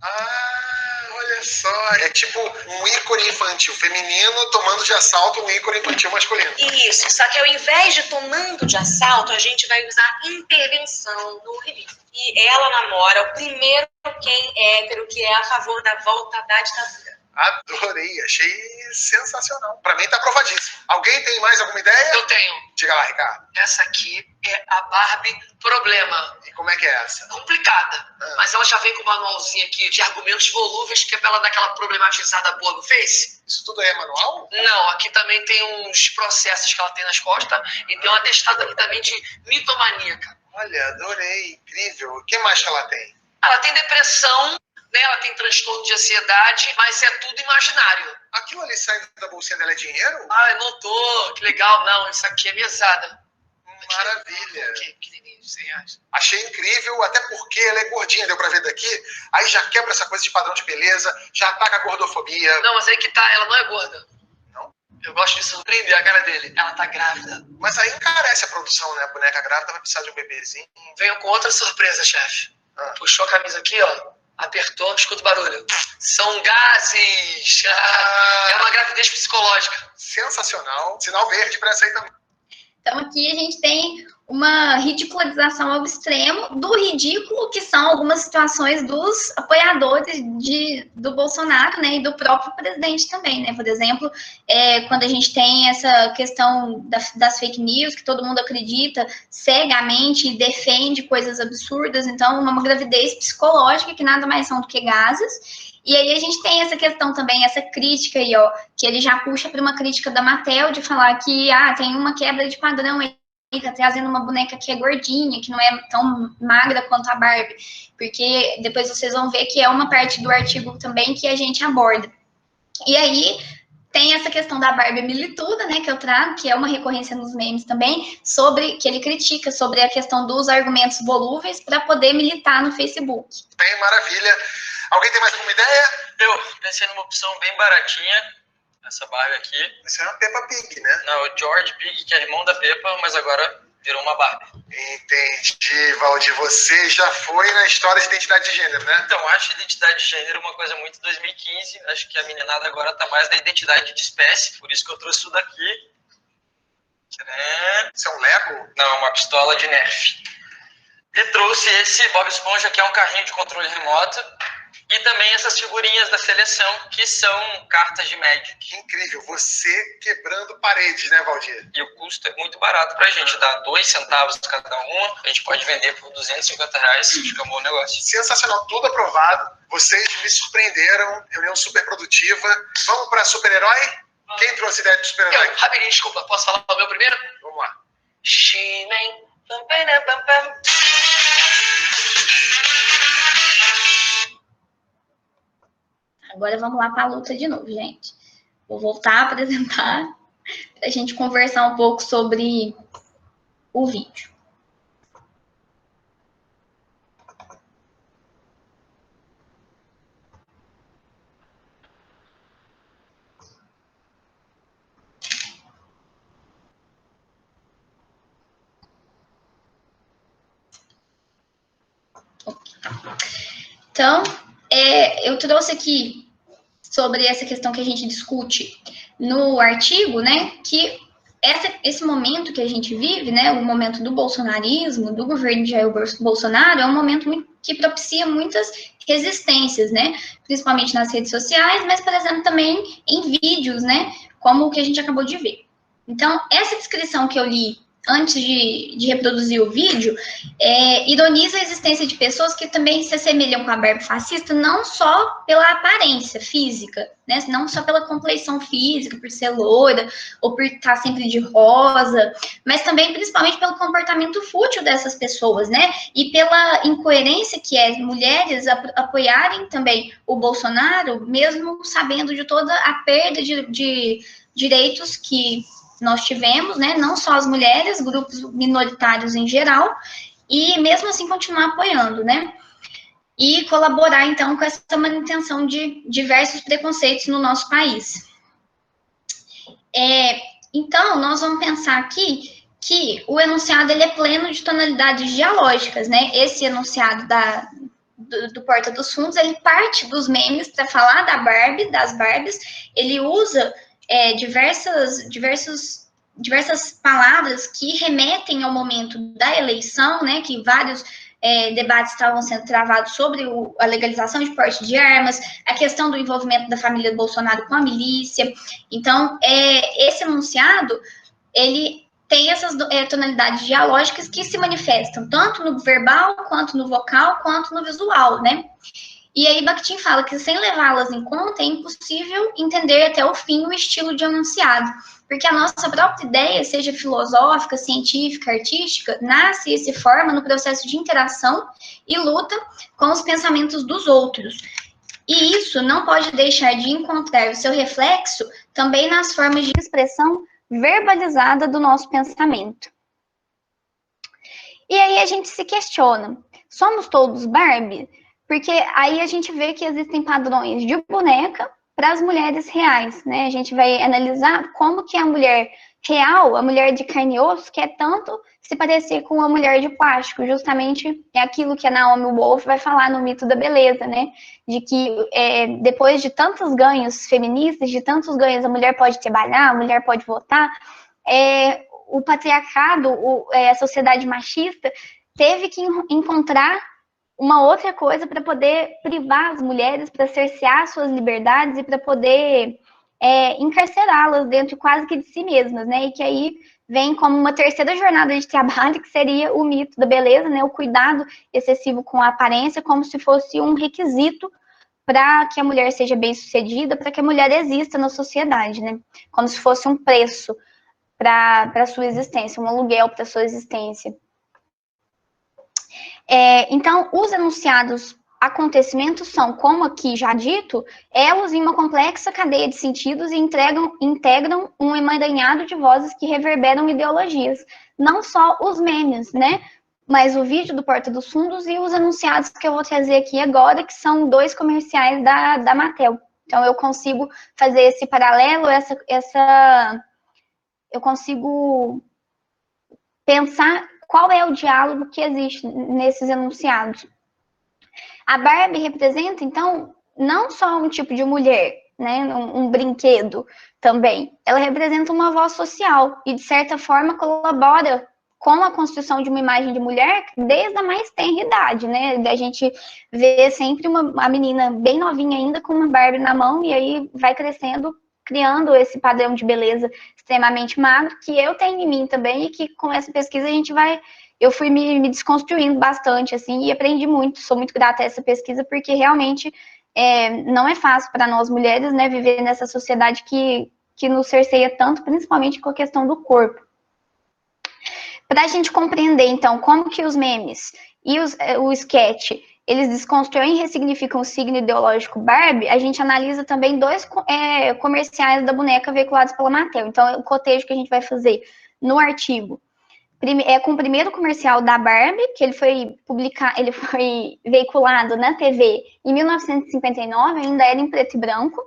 Ah, olha só, é tipo um ícone infantil feminino tomando de assalto um ícone infantil masculino. Isso, só que ao invés de tomando de assalto, a gente vai usar intervenção no release. E ela namora o primeiro quem é hétero que é a favor da volta da ditadura. Adorei, achei sensacional. Pra mim tá aprovadíssimo. Alguém tem mais alguma ideia? Eu tenho. Diga lá, Ricardo. Essa aqui é a Barbie Problema. E como é que é essa? Complicada, mas ela já vem com um manualzinho aqui de argumentos volúveis que é pra ela dar aquela problematizada boa no Face. Isso tudo aí é manual? Não, aqui também tem uns processos que ela tem nas costas e tem uma testada aqui também de mitomaníaca. Olha, adorei, incrível. O que mais que ela tem? Ela tem depressão, né? Ela tem transtorno de ansiedade, mas é tudo imaginário. Aquilo ali saindo da bolsinha dela é dinheiro? Ah, eu não tô, que legal, não, isso aqui é mesada. Maravilha. Aqui, pequenininho, 100 reais. Achei incrível, até porque ela é gordinha, deu pra ver daqui. Aí já quebra essa coisa de padrão de beleza, já ataca a gordofobia. Não, mas aí que tá, ela não é gorda. Não? Eu gosto de surpreender a cara dele. Ela tá grávida. Mas aí encarece a produção, né? A boneca grávida vai precisar de um bebezinho. Venho com outra surpresa, chefe. Puxou a camisa aqui, ó. Apertou, escuta o barulho. São gases! É uma gravidez psicológica. Sensacional. Sinal verde pra essa aí também. Então aqui a gente tem uma ridicularização ao extremo do ridículo que são algumas situações dos apoiadores do Bolsonaro, né, e do próprio presidente também, né, por exemplo, quando a gente tem essa questão das fake news, que todo mundo acredita cegamente e defende coisas absurdas, então uma gravidez psicológica que nada mais são do que gases. E aí a gente tem essa questão também, essa crítica aí, ó, que ele já puxa para uma crítica da Mattel de falar que tem uma quebra de padrão aí, tá trazendo uma boneca que é gordinha, que não é tão magra quanto a Barbie, porque depois vocês vão ver que é uma parte do artigo também que a gente aborda. E aí tem essa questão da Barbie milituda, né, que eu trago, que é uma recorrência nos memes também, que ele critica sobre a questão dos argumentos volúveis para poder militar no Facebook. Bem, maravilha. Alguém tem mais alguma ideia? Eu pensei numa opção bem baratinha, essa Barbie aqui. Isso é uma Peppa Pig, né? Não, o George Pig, que é irmão da Peppa, mas agora virou uma Barbie. Entendi, Valdir. Você já foi na história de identidade de gênero, né? Então, acho identidade de gênero uma coisa muito 2015. Acho que a meninada agora tá mais na identidade de espécie, por isso que eu trouxe isso daqui. Isso é um Lego? Não, uma pistola de Nerf. E trouxe esse Bob Esponja, que é um carrinho de controle remoto. E também essas figurinhas da seleção, que são cartas de Magic. Que incrível, você quebrando paredes, né, Valdir? E o custo é muito barato pra gente, dá 2 centavos cada uma. A gente pode vender por R$250, fica um bom negócio. Sensacional, tudo aprovado. Vocês me surpreenderam, reunião super produtiva. Vamos pra super-herói? Quem trouxe a ideia de super-herói? Rapidinho, desculpa, posso falar o meu primeiro? Vamos lá. She-Man. Agora vamos lá para a luta de novo, gente. Vou voltar a apresentar para a gente conversar um pouco sobre o vídeo. Então, eu trouxe aqui sobre essa questão que a gente discute no artigo, né, que esse momento que a gente vive, né, o momento do bolsonarismo, do governo de Jair Bolsonaro, é um momento que propicia muitas resistências, né, principalmente nas redes sociais, mas, por exemplo, também em vídeos, né, como o que a gente acabou de ver. Então, essa descrição que eu li antes de reproduzir o vídeo, ironiza a existência de pessoas que também se assemelham com a Barbie fascista, não só pela aparência física, né, não só pela compleição física, por ser loira, ou por estar sempre de rosa, mas também, principalmente, pelo comportamento fútil dessas pessoas, né, e pela incoerência que é mulheres apoiarem também o Bolsonaro, mesmo sabendo de toda a perda de direitos que nós tivemos, né, não só as mulheres, grupos minoritários em geral, e mesmo assim continuar apoiando, né, e colaborar, então, com essa manutenção de diversos preconceitos no nosso país. Então, nós vamos pensar aqui que o enunciado ele é pleno de tonalidades dialógicas, né, esse enunciado do Porta dos Fundos, ele parte dos memes para falar da Barbie, das Barbies, ele usa diversas palavras que remetem ao momento da eleição, né, que vários debates estavam sendo travados sobre a legalização de porte de armas, a questão do envolvimento da família Bolsonaro com a milícia. Então, esse enunciado, ele tem essas tonalidades dialógicas que se manifestam tanto no verbal, quanto no vocal, quanto no visual, né? E aí Bakhtin fala que sem levá-las em conta é impossível entender até o fim o estilo de enunciado, porque a nossa própria ideia, seja filosófica, científica, artística, nasce e se forma no processo de interação e luta com os pensamentos dos outros. E isso não pode deixar de encontrar o seu reflexo também nas formas de expressão verbalizada do nosso pensamento. E aí a gente se questiona, somos todos Barbie? Porque aí a gente vê que existem padrões de boneca para as mulheres reais, né? A gente vai analisar como que a mulher real, a mulher de carne e osso, quer tanto se parecer com a mulher de plástico. Justamente é aquilo que a Naomi Wolf vai falar no Mito da Beleza, né? De que depois de tantos ganhos feministas, de tantos ganhos, a mulher pode trabalhar, a mulher pode votar, o patriarcado, a sociedade machista, teve que encontrar uma outra coisa para poder privar as mulheres, para cercear suas liberdades e para poder encarcerá-las dentro quase que de si mesmas, né? E que aí vem como uma terceira jornada de trabalho, que seria o mito da beleza, né? O cuidado excessivo com a aparência, como se fosse um requisito para que a mulher seja bem-sucedida, para que a mulher exista na sociedade, né? Como se fosse um preço para a sua existência, um aluguel para a sua existência. Então, os enunciados acontecimentos são, como aqui já dito, elos em uma complexa cadeia de sentidos e integram um emaranhado de vozes que reverberam ideologias. Não só os memes, né? Mas o vídeo do Porta dos Fundos e os enunciados que eu vou trazer aqui agora, que são 2 comerciais da Mattel. Então, eu consigo fazer esse paralelo, eu consigo pensar qual é o diálogo que existe nesses enunciados. A Barbie representa, então, não só um tipo de mulher, né, um brinquedo também. Ela representa uma voz social e, de certa forma, colabora com a construção de uma imagem de mulher desde a mais tenra idade, né? A gente vê sempre a menina bem novinha ainda com uma Barbie na mão e aí vai crescendo, criando esse padrão de beleza extremamente magro, que eu tenho em mim também, e que com essa pesquisa eu fui me desconstruindo bastante, assim, e aprendi muito, sou muito grata a essa pesquisa, porque realmente não é fácil para nós mulheres, né, viver nessa sociedade que nos cerceia tanto, principalmente com a questão do corpo. Para a gente compreender, então, como que os memes e o sketch, eles desconstroem e ressignificam o signo ideológico Barbie, a gente analisa também 2 comerciais da boneca veiculados pela Mattel. Então, o cotejo que a gente vai fazer no artigo com o primeiro comercial da Barbie, que ele foi veiculado na TV em 1959, ainda era em preto e branco.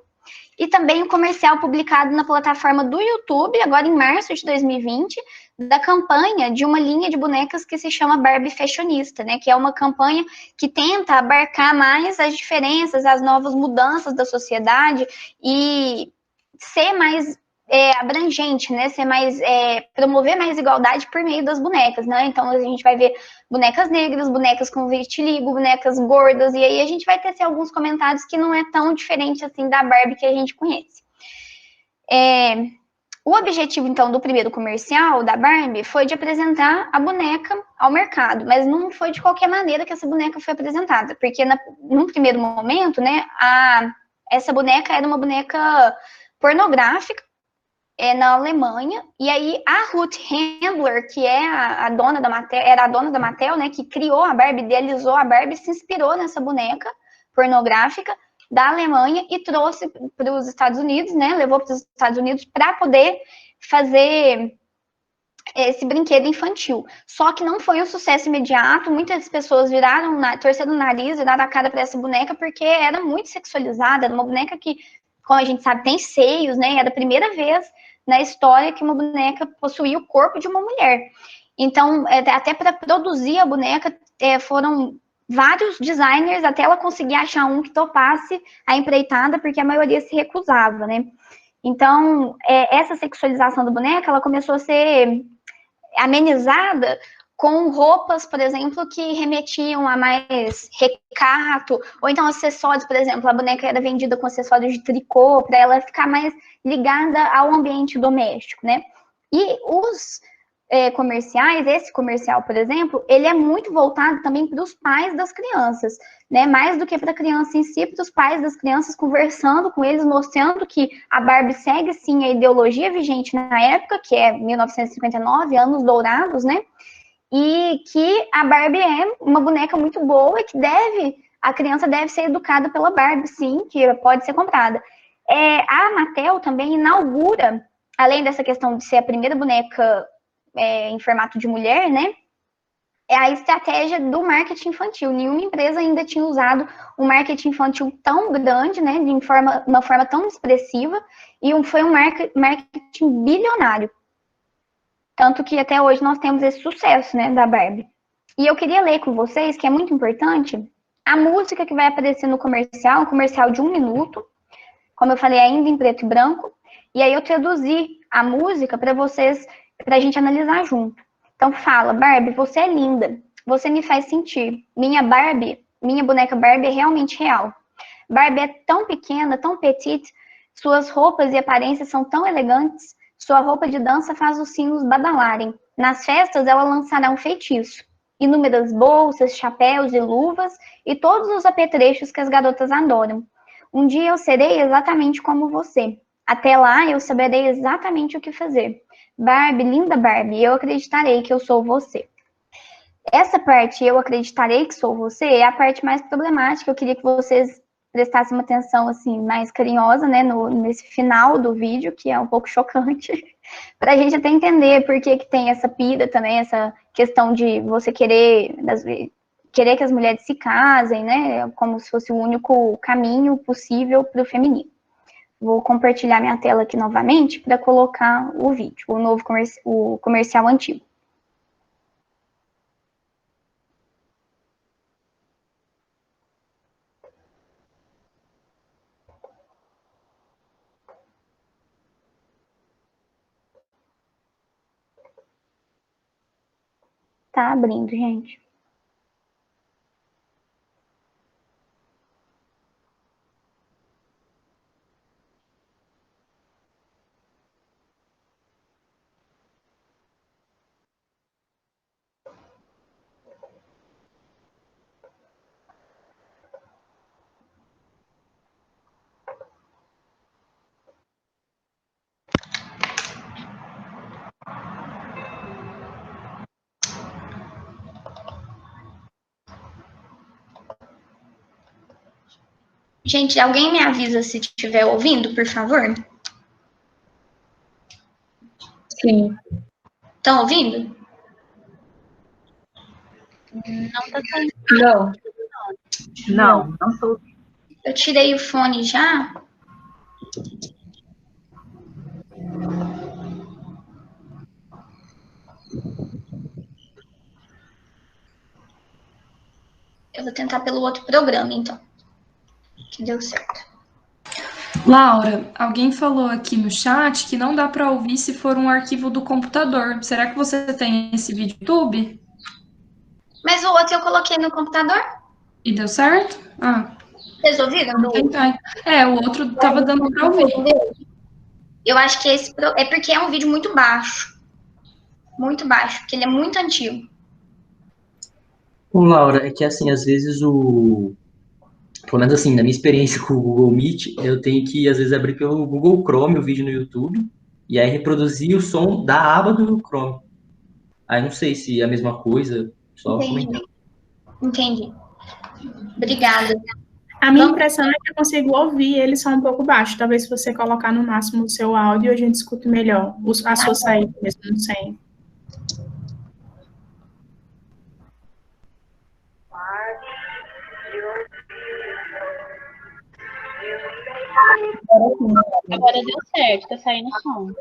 E também o comercial publicado na plataforma do YouTube, agora em março de 2020, da campanha de uma linha de bonecas que se chama Barbie Fashionista, né? Que é uma campanha que tenta abarcar mais as diferenças, as novas mudanças da sociedade e ser mais abrangente, né? Ser mais, promover mais igualdade por meio das bonecas, né? Então a gente vai ver bonecas negras, bonecas com vitiligo, bonecas gordas, e aí a gente vai ter assim, alguns comentários que não é tão diferente assim da Barbie que a gente conhece. O objetivo, então, do primeiro comercial da Barbie foi de apresentar a boneca ao mercado, mas não foi de qualquer maneira que essa boneca foi apresentada, porque num primeiro momento, né, essa boneca era uma boneca pornográfica, na Alemanha, e aí a Ruth Handler, que é a dona da Mattel, era a dona da Mattel, né, que criou a Barbie, idealizou a Barbie, se inspirou nessa boneca pornográfica da Alemanha e trouxe para os Estados Unidos, né, levou para os Estados Unidos para poder fazer esse brinquedo infantil. Só que não foi um sucesso imediato, muitas pessoas torceram o nariz, viraram a cara para essa boneca, porque era muito sexualizada, era uma boneca que, como a gente sabe, tem seios, né, era a primeira vez na história que uma boneca possuía o corpo de uma mulher. Então, até para produzir a boneca, foram vários designers até ela conseguir achar um que topasse a empreitada, porque a maioria se recusava, né? Então, essa sexualização da boneca, ela começou a ser amenizada com roupas, por exemplo, que remetiam a mais recato, ou então acessórios, por exemplo, a boneca era vendida com acessórios de tricô, para ela ficar mais ligada ao ambiente doméstico, né? E os comerciais, esse comercial, por exemplo, ele é muito voltado também para os pais das crianças, né? Mais do que para a criança em si, para os pais das crianças, conversando com eles, mostrando que a Barbie segue, sim, a ideologia vigente na época, que é 1959, anos dourados, né? E que a Barbie é uma boneca muito boa e que a criança deve ser educada pela Barbie, sim, que pode ser comprada. A Mattel também inaugura, além dessa questão de ser a primeira boneca em formato de mulher, né? É a estratégia do marketing infantil. Nenhuma empresa ainda tinha usado um marketing infantil tão grande, né? De uma forma tão expressiva, e foi um marketing bilionário. Tanto que até hoje nós temos esse sucesso, né, da Barbie. E eu queria ler com vocês, que é muito importante, a música que vai aparecer no comercial, um comercial de 1 minuto, como eu falei, ainda em preto e branco, e aí eu traduzi a música para vocês, para a gente analisar junto. Então fala: Barbie, você é linda, você me faz sentir, minha boneca Barbie é realmente real. Barbie é tão pequena, tão petite, suas roupas e aparências são tão elegantes, sua roupa de dança faz os sinos badalarem. Nas festas, ela lançará um feitiço. Inúmeras bolsas, chapéus e luvas e todos os apetrechos que as garotas adoram. Um dia eu serei exatamente como você. Até lá, eu saberei exatamente o que fazer. Barbie, linda Barbie, eu acreditarei que eu sou você. Essa parte, eu acreditarei que sou você, é a parte mais problemática. Eu queria que vocês prestassem uma atenção assim, mais carinhosa, né, nesse final do vídeo, que é um pouco chocante, para a gente até entender por que tem essa pira também, essa questão de você querer que as mulheres se casem, né, como se fosse o único caminho possível para o feminino. Vou compartilhar minha tela aqui novamente para colocar o vídeo, o comercial antigo. Tá abrindo, gente. Gente, alguém me avisa se estiver ouvindo, por favor? Sim. Estão ouvindo? Não tá saindo. Não. Não, não estou. Eu tirei o fone já. Eu vou tentar pelo outro programa, então. Que deu certo. Laura, alguém falou aqui no chat que não dá para ouvir se for um arquivo do computador. Será que você tem esse vídeo no YouTube? Mas o outro eu coloquei no computador. E deu certo? Ah. Vocês ouviram? Vamos tentar. O outro tava dando para ouvir. Eu acho que esse é porque é um vídeo muito baixo. Muito baixo, porque ele é muito antigo. Bom, Laura, é que assim, às vezes pelo menos assim, na minha experiência com o Google Meet, eu tenho que, às vezes, abrir pelo Google Chrome o vídeo no YouTube e aí reproduzir o som da aba do Chrome. Aí não sei se é a mesma coisa, só comentar. Entendi. Obrigada. A minha impressão é que eu consigo ouvir ele só um pouco baixo. Talvez se você colocar no máximo o seu áudio, a gente escute melhor a sua saída, mesmo não sei. Agora deu certo, tá saindo som.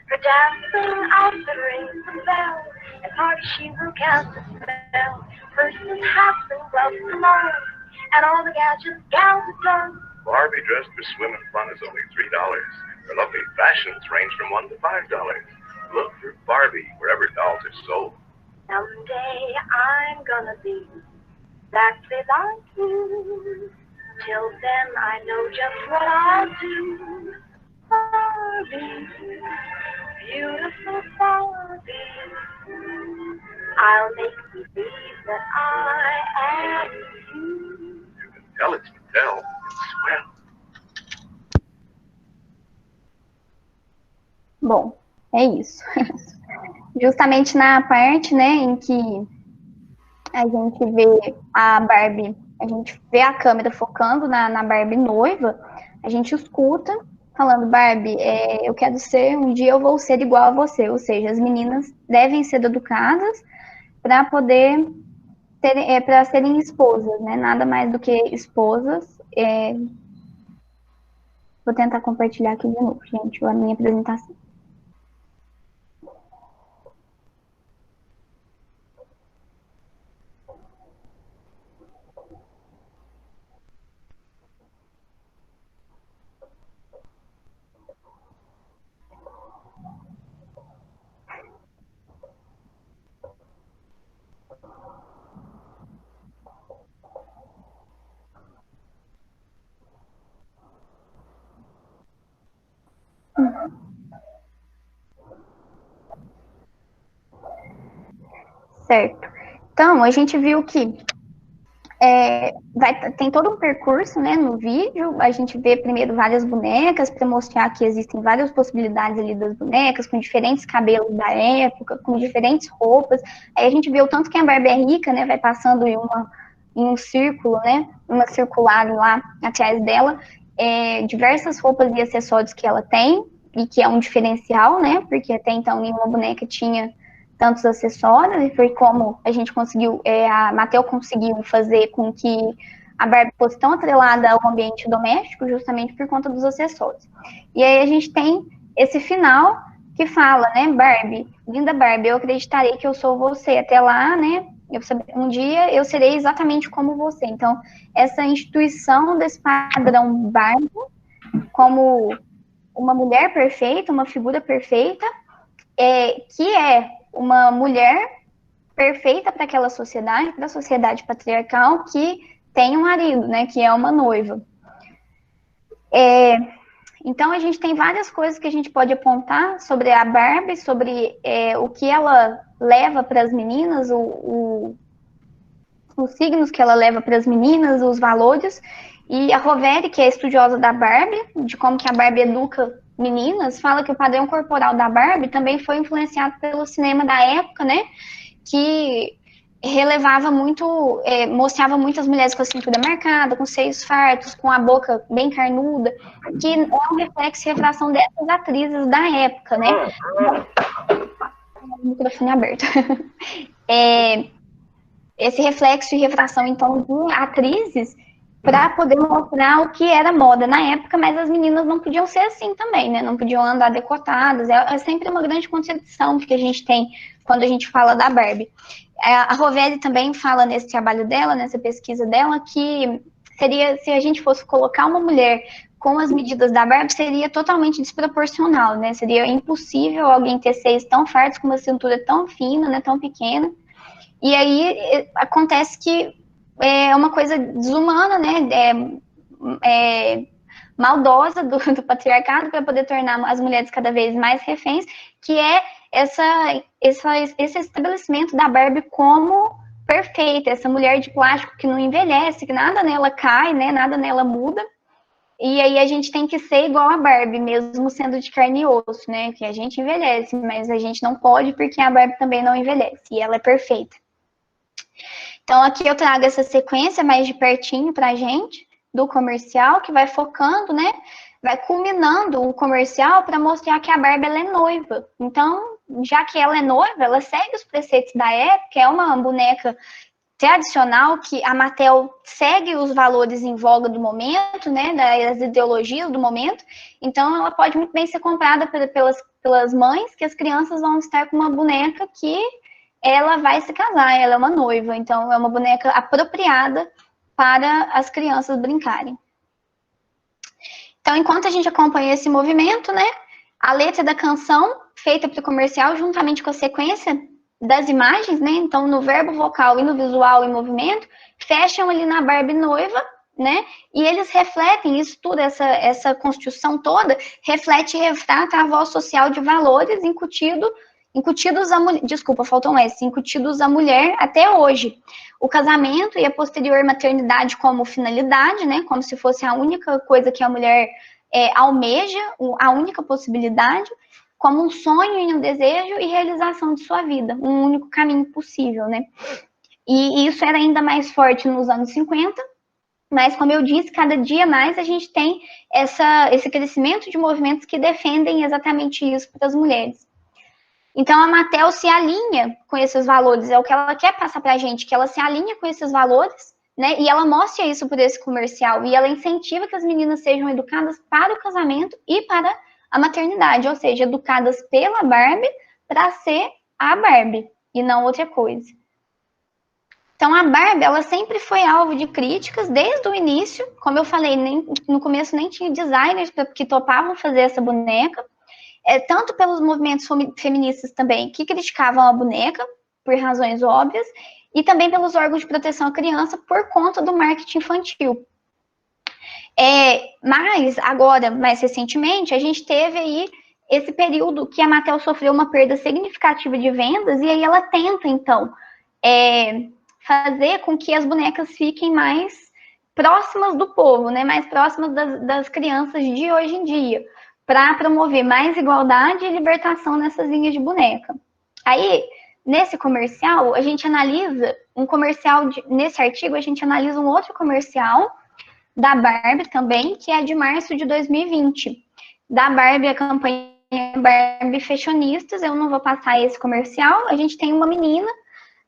For dancing out the rings and bells, and party she will cast a spell. Purses, hats, and gloves, come on, and all the gadgets gals adore. Barbie dressed for swim and fun is only $3. Her lovely fashions range from $1 to $5. Look for Barbie wherever dolls are sold. Someday I'm gonna be exactly like you. Till then I know just what I'll do. Barbie, beautiful Barbie, I'll make believe that I am you. You can tell it's Mattel. It's swell. Bom, é isso. Justamente na parte, né, em que a gente vê a Barbie, a gente vê a câmera focando na Barbie noiva, a gente escuta falando, Barbie, eu quero ser, um dia eu vou ser igual a você, ou seja, as meninas devem ser educadas para poder para serem esposas, né, nada mais do que esposas. Vou tentar compartilhar aqui de novo, gente, a minha apresentação. Certo. Então, a gente viu que tem todo um percurso, né, no vídeo. A gente vê primeiro várias bonecas para mostrar que existem várias possibilidades ali das bonecas, com diferentes cabelos da época, com diferentes roupas. Aí a gente vê o tanto que a Barbie é rica, né, vai passando em um círculo, né, uma circular lá atrás dela, diversas roupas e acessórios que ela tem, e que é um diferencial, né, porque até então nenhuma boneca tinha tantos acessórios, e foi como a gente conseguiu, a Mattel conseguiu fazer com que a Barbie fosse tão atrelada ao ambiente doméstico, justamente por conta dos acessórios. E aí a gente tem esse final que fala, né, Barbie, linda Barbie, eu acreditarei que eu sou você, até lá, né, um dia eu serei exatamente como você. Então, essa instituição desse padrão Barbie, como uma mulher perfeita, uma figura perfeita, que é uma mulher perfeita para aquela sociedade, para a sociedade patriarcal, que tem um marido, né, que é uma noiva. Então, a gente tem várias coisas que a gente pode apontar sobre a Barbie, sobre o que ela leva para as meninas, os signos que ela leva para as meninas, os valores. E a Roveri, que é estudiosa da Barbie, de como que a Barbie educa meninas, fala que o padrão corporal da Barbie também foi influenciado pelo cinema da época, né, que relevava muito, mostrava muitas mulheres com a cintura marcada, com seios fartos, com a boca bem carnuda, que é um reflexo e refração dessas atrizes da época, né. O microfone aberto. esse reflexo e refração, então, de atrizes para poder mostrar o que era moda na época, mas as meninas não podiam ser assim também, né? Não podiam andar decotadas. É sempre uma grande concepção que a gente tem quando a gente fala da Barbie. A Rovelli também fala nesse trabalho dela, nessa pesquisa dela, que seria, se a gente fosse colocar uma mulher com as medidas da Barbie, seria totalmente desproporcional, né? Seria impossível alguém ter seios tão fartos com uma cintura tão fina, né, tão pequena. E aí acontece que é uma coisa desumana, né? Maldosa do patriarcado para poder tornar as mulheres cada vez mais reféns, que é esse estabelecimento da Barbie como perfeita, essa mulher de plástico que não envelhece, que nada nela cai, né? Nada nela muda. E aí a gente tem que ser igual a Barbie, mesmo sendo de carne e osso, né? Que a gente envelhece, mas a gente não pode porque a Barbie também não envelhece e ela é perfeita. Então aqui eu trago essa sequência mais de pertinho pra gente, do comercial, que vai focando, né? Vai culminando o comercial para mostrar que a Barbie ela é noiva. Então, já que ela é noiva, ela segue os preceitos da época, é uma boneca tradicional que a Mattel segue os valores em voga do momento, né, das ideologias do momento, então ela pode muito bem ser comprada pelas mães, que as crianças vão estar com uma boneca que ela vai se casar, ela é uma noiva, então é uma boneca apropriada para as crianças brincarem. Então, enquanto a gente acompanha esse movimento, né, a letra da canção, feita para o comercial, juntamente com a sequência das imagens, né, então no verbo vocal e no visual e movimento, fecham ali na Barbie noiva, né, e eles refletem isso tudo, essa construção toda, reflete e retrata a voz social de valores incutidos à mulher, desculpa, faltou um S, incutidos à mulher até hoje. O casamento e a posterior maternidade como finalidade, né, como se fosse a única coisa que a mulher almeja, a única possibilidade, como um sonho e um desejo e realização de sua vida, um único caminho possível, né. E isso era ainda mais forte nos anos 50, mas, como eu disse, cada dia mais a gente tem esse crescimento de movimentos que defendem exatamente isso para as mulheres. Então, a Mattel se alinha com esses valores, é o que ela quer passar para a gente, que ela se alinha com esses valores, né, e ela mostra isso por esse comercial, e ela incentiva que as meninas sejam educadas para o casamento e para a maternidade, ou seja, educadas pela Barbie para ser a Barbie, e não outra coisa. Então, a Barbie, ela sempre foi alvo de críticas desde o início, como eu falei, no começo nem tinha designers que topavam fazer essa boneca, tanto pelos movimentos feministas também, que criticavam a boneca, por razões óbvias, e também pelos órgãos de proteção à criança, por conta do marketing infantil. Mas, agora, mais recentemente, a gente teve aí esse período que a Mattel sofreu uma perda significativa de vendas, e aí ela tenta, então, fazer com que as bonecas fiquem mais próximas do povo, né, mais próximas das crianças de hoje em dia, para promover mais igualdade e libertação nessas linhas de boneca. Aí, nesse comercial, a gente analisa nesse artigo, a gente analisa um outro comercial da Barbie também, que é de março de 2020. Da Barbie, a campanha Barbie Fashionistas, eu não vou passar esse comercial, a gente tem uma menina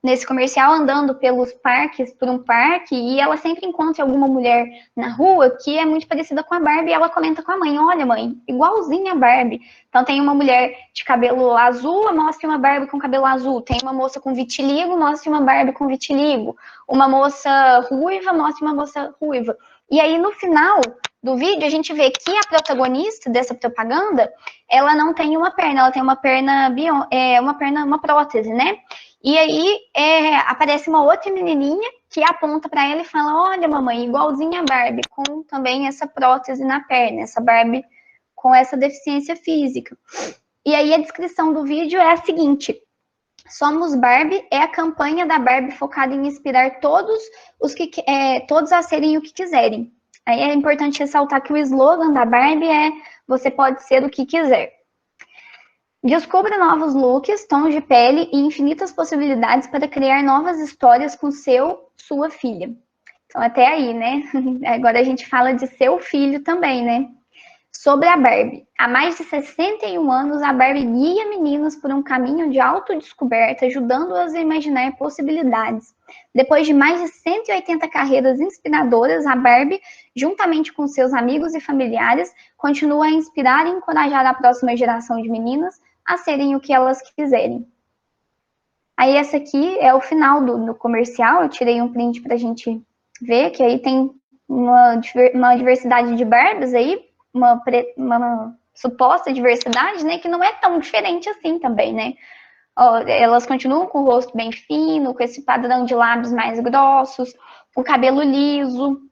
nesse comercial andando por um parque, e ela sempre encontra alguma mulher na rua que é muito parecida com a Barbie, e ela comenta com a mãe, olha mãe, igualzinha a Barbie. Então tem uma mulher de cabelo azul, mostra uma Barbie com cabelo azul, tem uma moça com vitiligo, mostra uma Barbie com vitiligo, uma moça ruiva, mostra uma moça ruiva. E aí no final do vídeo a gente vê que a protagonista dessa propaganda, ela não tem uma perna, ela tem uma perna, uma prótese, né? E aí aparece uma outra menininha que aponta para ela e fala, olha mamãe, igualzinha a Barbie, com também essa prótese na perna, essa Barbie com essa deficiência física. E aí a descrição do vídeo é a seguinte, Somos Barbie é a campanha da Barbie focada em inspirar todos a serem o que quiserem. Aí é importante ressaltar que o slogan da Barbie é você pode ser o que quiser. Descubra novos looks, tons de pele e infinitas possibilidades para criar novas histórias com sua filha. Então, até aí, né? Agora a gente fala de seu filho também, né? Sobre a Barbie. Há mais de 61 anos, a Barbie guia meninas por um caminho de autodescoberta, ajudando-as a imaginar possibilidades. Depois de mais de 180 carreiras inspiradoras, a Barbie, juntamente com seus amigos e familiares, continua a inspirar e encorajar a próxima geração de meninas a serem o que elas quiserem. Aí essa aqui é o final do comercial, eu tirei um print para a gente ver, que aí tem uma diversidade de Barbies aí, uma suposta diversidade, né, que não é tão diferente assim também, né. Ó, elas continuam com o rosto bem fino, com esse padrão de lábios mais grossos, o cabelo liso.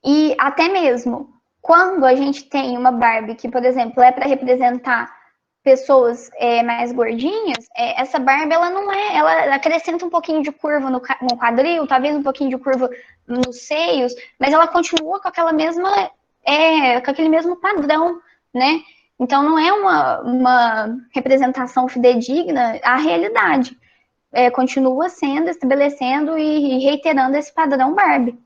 E até mesmo quando a gente tem uma Barbie que, por exemplo, é para representar pessoas mais gordinhas, essa Barbie, ela não é, ela acrescenta um pouquinho de curva no quadril, talvez um pouquinho de curva nos seios, mas ela continua com aquela mesma, com aquele mesmo padrão, né? Então não é uma representação fidedigna à realidade. Continua sendo, estabelecendo e reiterando esse padrão Barbie.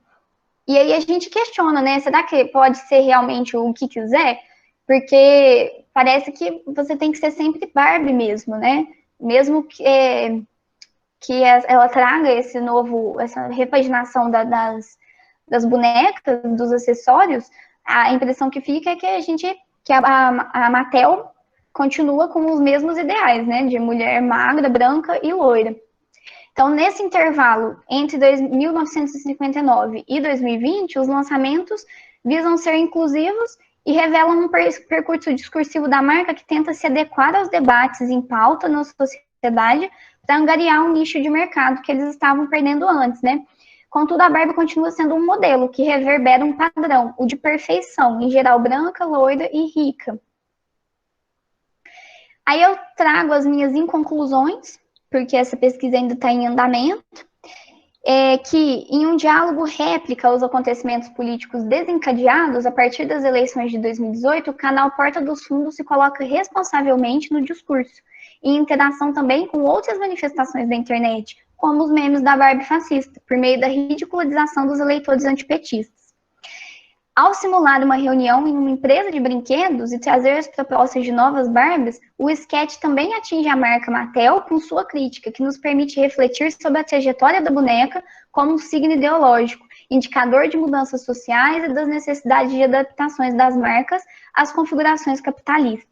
E aí a gente questiona, né? Será que pode ser realmente o que quiser? Porque parece que você tem que ser sempre Barbie mesmo, né? Mesmo que ela traga essa repaginação das bonecas, dos acessórios, a impressão que fica é que a Mattel continua com os mesmos ideais, né? De mulher magra, branca e loira. Então, nesse intervalo entre 1959 e 2020, os lançamentos visam ser inclusivos e revelam um percurso discursivo da marca que tenta se adequar aos debates em pauta na sociedade para angariar um nicho de mercado que eles estavam perdendo antes, né? Contudo, a Barbie continua sendo um modelo que reverbera um padrão, o de perfeição, em geral branca, loira e rica. Aí eu trago as minhas inconclusões, porque essa pesquisa ainda está em andamento, que em um diálogo réplica aos acontecimentos políticos desencadeados a partir das eleições de 2018, o canal Porta dos Fundos se coloca responsavelmente no discurso, em interação também com outras manifestações da internet, como os memes da Barbie fascista, por meio da ridicularização dos eleitores antipetistas. Ao simular uma reunião em uma empresa de brinquedos e trazer as propostas de novas Barbies, o sketch também atinge a marca Mattel com sua crítica, que nos permite refletir sobre a trajetória da boneca como um signo ideológico, indicador de mudanças sociais e das necessidades de adaptações das marcas às configurações capitalistas.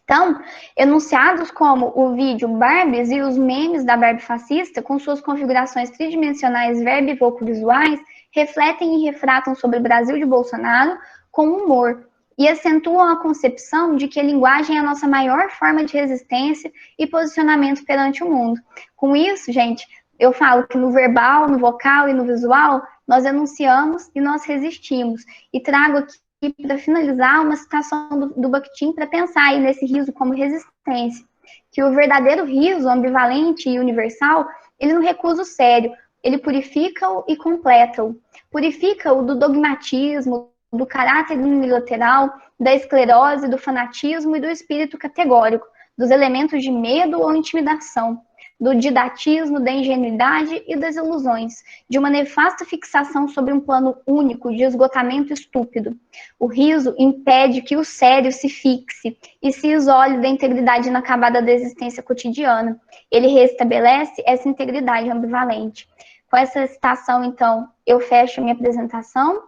Então, enunciados como o vídeo Barbies e os memes da Barbie fascista, com suas configurações tridimensionais verbo-visuais, refletem e refratam sobre o Brasil de Bolsonaro com humor e acentuam a concepção de que a linguagem é a nossa maior forma de resistência e posicionamento perante o mundo. Com isso, gente, eu falo que no verbal, no vocal e no visual, nós enunciamos e nós resistimos. E trago aqui, para finalizar, uma citação do Bakhtin para pensar aí nesse riso como resistência. Que o verdadeiro riso, ambivalente e universal, ele não recusa o sério, ele purifica-o e completa-o. Purifica-o do dogmatismo, do caráter unilateral, da esclerose, do fanatismo e do espírito categórico, dos elementos de medo ou intimidação, do didatismo, da ingenuidade e das ilusões, de uma nefasta fixação sobre um plano único de esgotamento estúpido. O riso impede que o sério se fixe e se isole da integridade inacabada da existência cotidiana. Ele restabelece essa integridade ambivalente. Com essa citação, então, eu fecho a minha apresentação.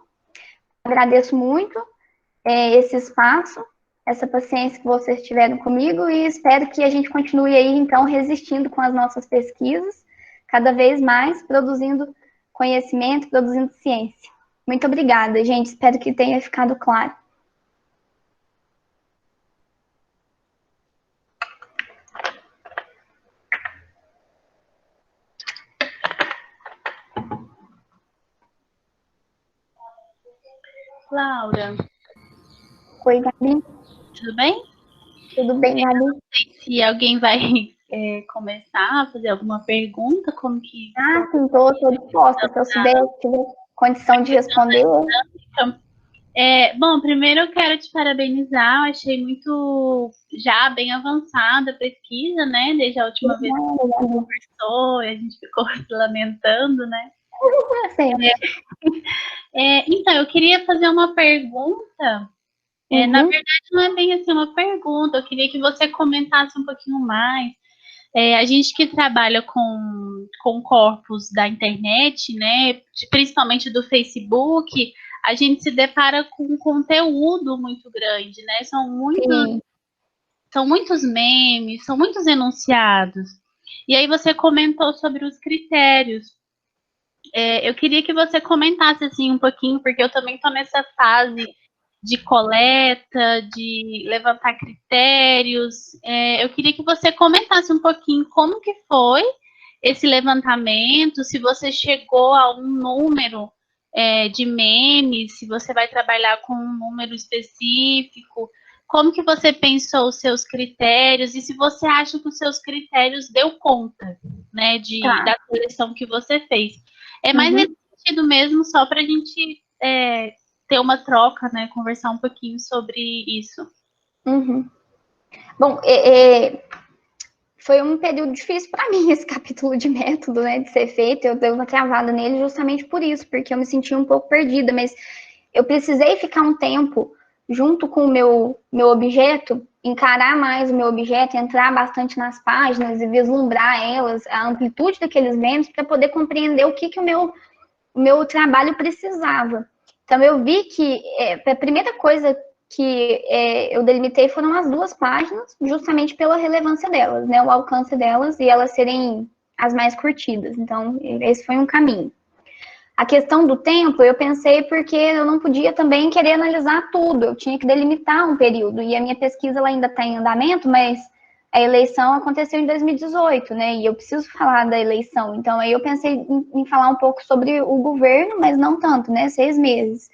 Agradeço muito esse espaço, essa paciência que vocês tiveram comigo e espero que a gente continue aí, então, resistindo com as nossas pesquisas, cada vez mais, produzindo conhecimento, produzindo ciência. Muito obrigada, gente. Espero que tenha ficado claro. Laura. Oi, Gabi. Tudo bem? Tudo bem, Gabi. Não sei se alguém vai começar a fazer alguma pergunta, como que... Ah, sim, estou disposta. Se eu tiver condição de responder. Bom, primeiro eu quero te parabenizar. Eu achei muito já bem avançada a pesquisa, né? Desde a última vez que a gente conversou, e a gente ficou se lamentando, né? Então, eu queria fazer uma pergunta. Na verdade, não é bem assim uma pergunta. Eu queria que você comentasse um pouquinho mais. A gente que trabalha com corpos da internet, né, principalmente do Facebook, a gente se depara com um conteúdo muito grande, né? São muitos memes, são muitos enunciados. E aí você comentou sobre os critérios. Eu queria que você comentasse assim um pouquinho, porque eu também estou nessa fase de coleta, de levantar critérios. Eu queria que você comentasse um pouquinho como que foi esse levantamento, se você chegou a um número de memes, se você vai trabalhar com um número específico, como que você pensou os seus critérios e se você acha que os seus critérios deu conta, né, da seleção que você fez. É mais nesse sentido mesmo, só para a gente ter uma troca, né, conversar um pouquinho sobre isso. Bom, foi um período difícil para mim esse capítulo de método, né, de ser feito. Eu dei uma travada nele justamente por isso, porque eu me senti um pouco perdida, mas eu precisei ficar um tempo junto com o meu objeto, encarar mais o meu objeto, entrar bastante nas páginas e vislumbrar elas, a amplitude daqueles memes, para poder compreender o que o meu trabalho precisava. Então, eu vi que a primeira coisa que eu delimitei foram as 2 páginas, justamente pela relevância delas, né, o alcance delas e elas serem as mais curtidas. Então, esse foi um caminho. A questão do tempo, eu pensei porque eu não podia também querer analisar tudo, eu tinha que delimitar um período, e a minha pesquisa ela ainda está em andamento, mas a eleição aconteceu em 2018, né, e eu preciso falar da eleição, então aí eu pensei em falar um pouco sobre o governo, mas não tanto, né, 6 meses.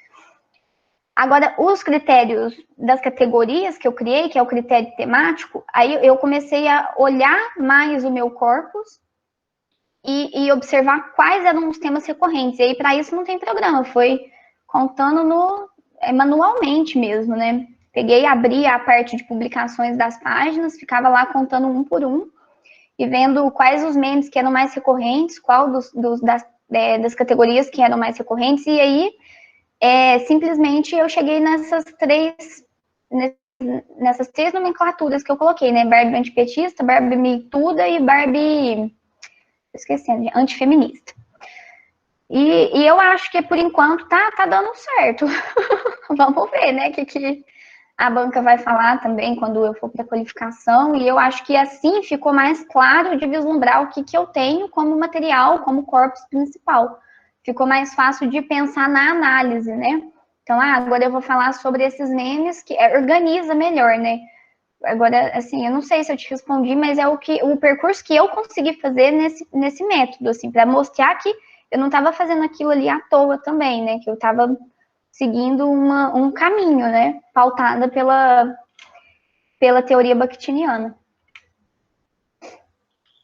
Agora, os critérios das categorias que eu criei, que é o critério temático, aí eu comecei a olhar mais o meu corpus, e observar quais eram os temas recorrentes. E aí, para isso, não tem programa, foi contando manualmente mesmo, né? Peguei, abri a parte de publicações das páginas, ficava lá contando um por um, e vendo quais os memes que eram mais recorrentes, qual das categorias que eram mais recorrentes, e aí, simplesmente, eu cheguei nessas três nomenclaturas que eu coloquei, né? Barbie antipetista, Barbie mituda e Barbie... esquecendo, antifeminista. E eu acho que, por enquanto, tá dando certo. Vamos ver, né, o que a banca vai falar também quando eu for para a qualificação, e eu acho que assim ficou mais claro de vislumbrar o que eu tenho como material, como corpus principal. Ficou mais fácil de pensar na análise, né? Então, agora eu vou falar sobre esses memes, que organiza melhor, né? Agora, assim, eu não sei se eu te respondi, mas é o percurso que eu consegui fazer nesse método, assim, para mostrar que eu não estava fazendo aquilo ali à toa também, né? Que eu estava seguindo um caminho, né? Pautada pela teoria bakhtiniana.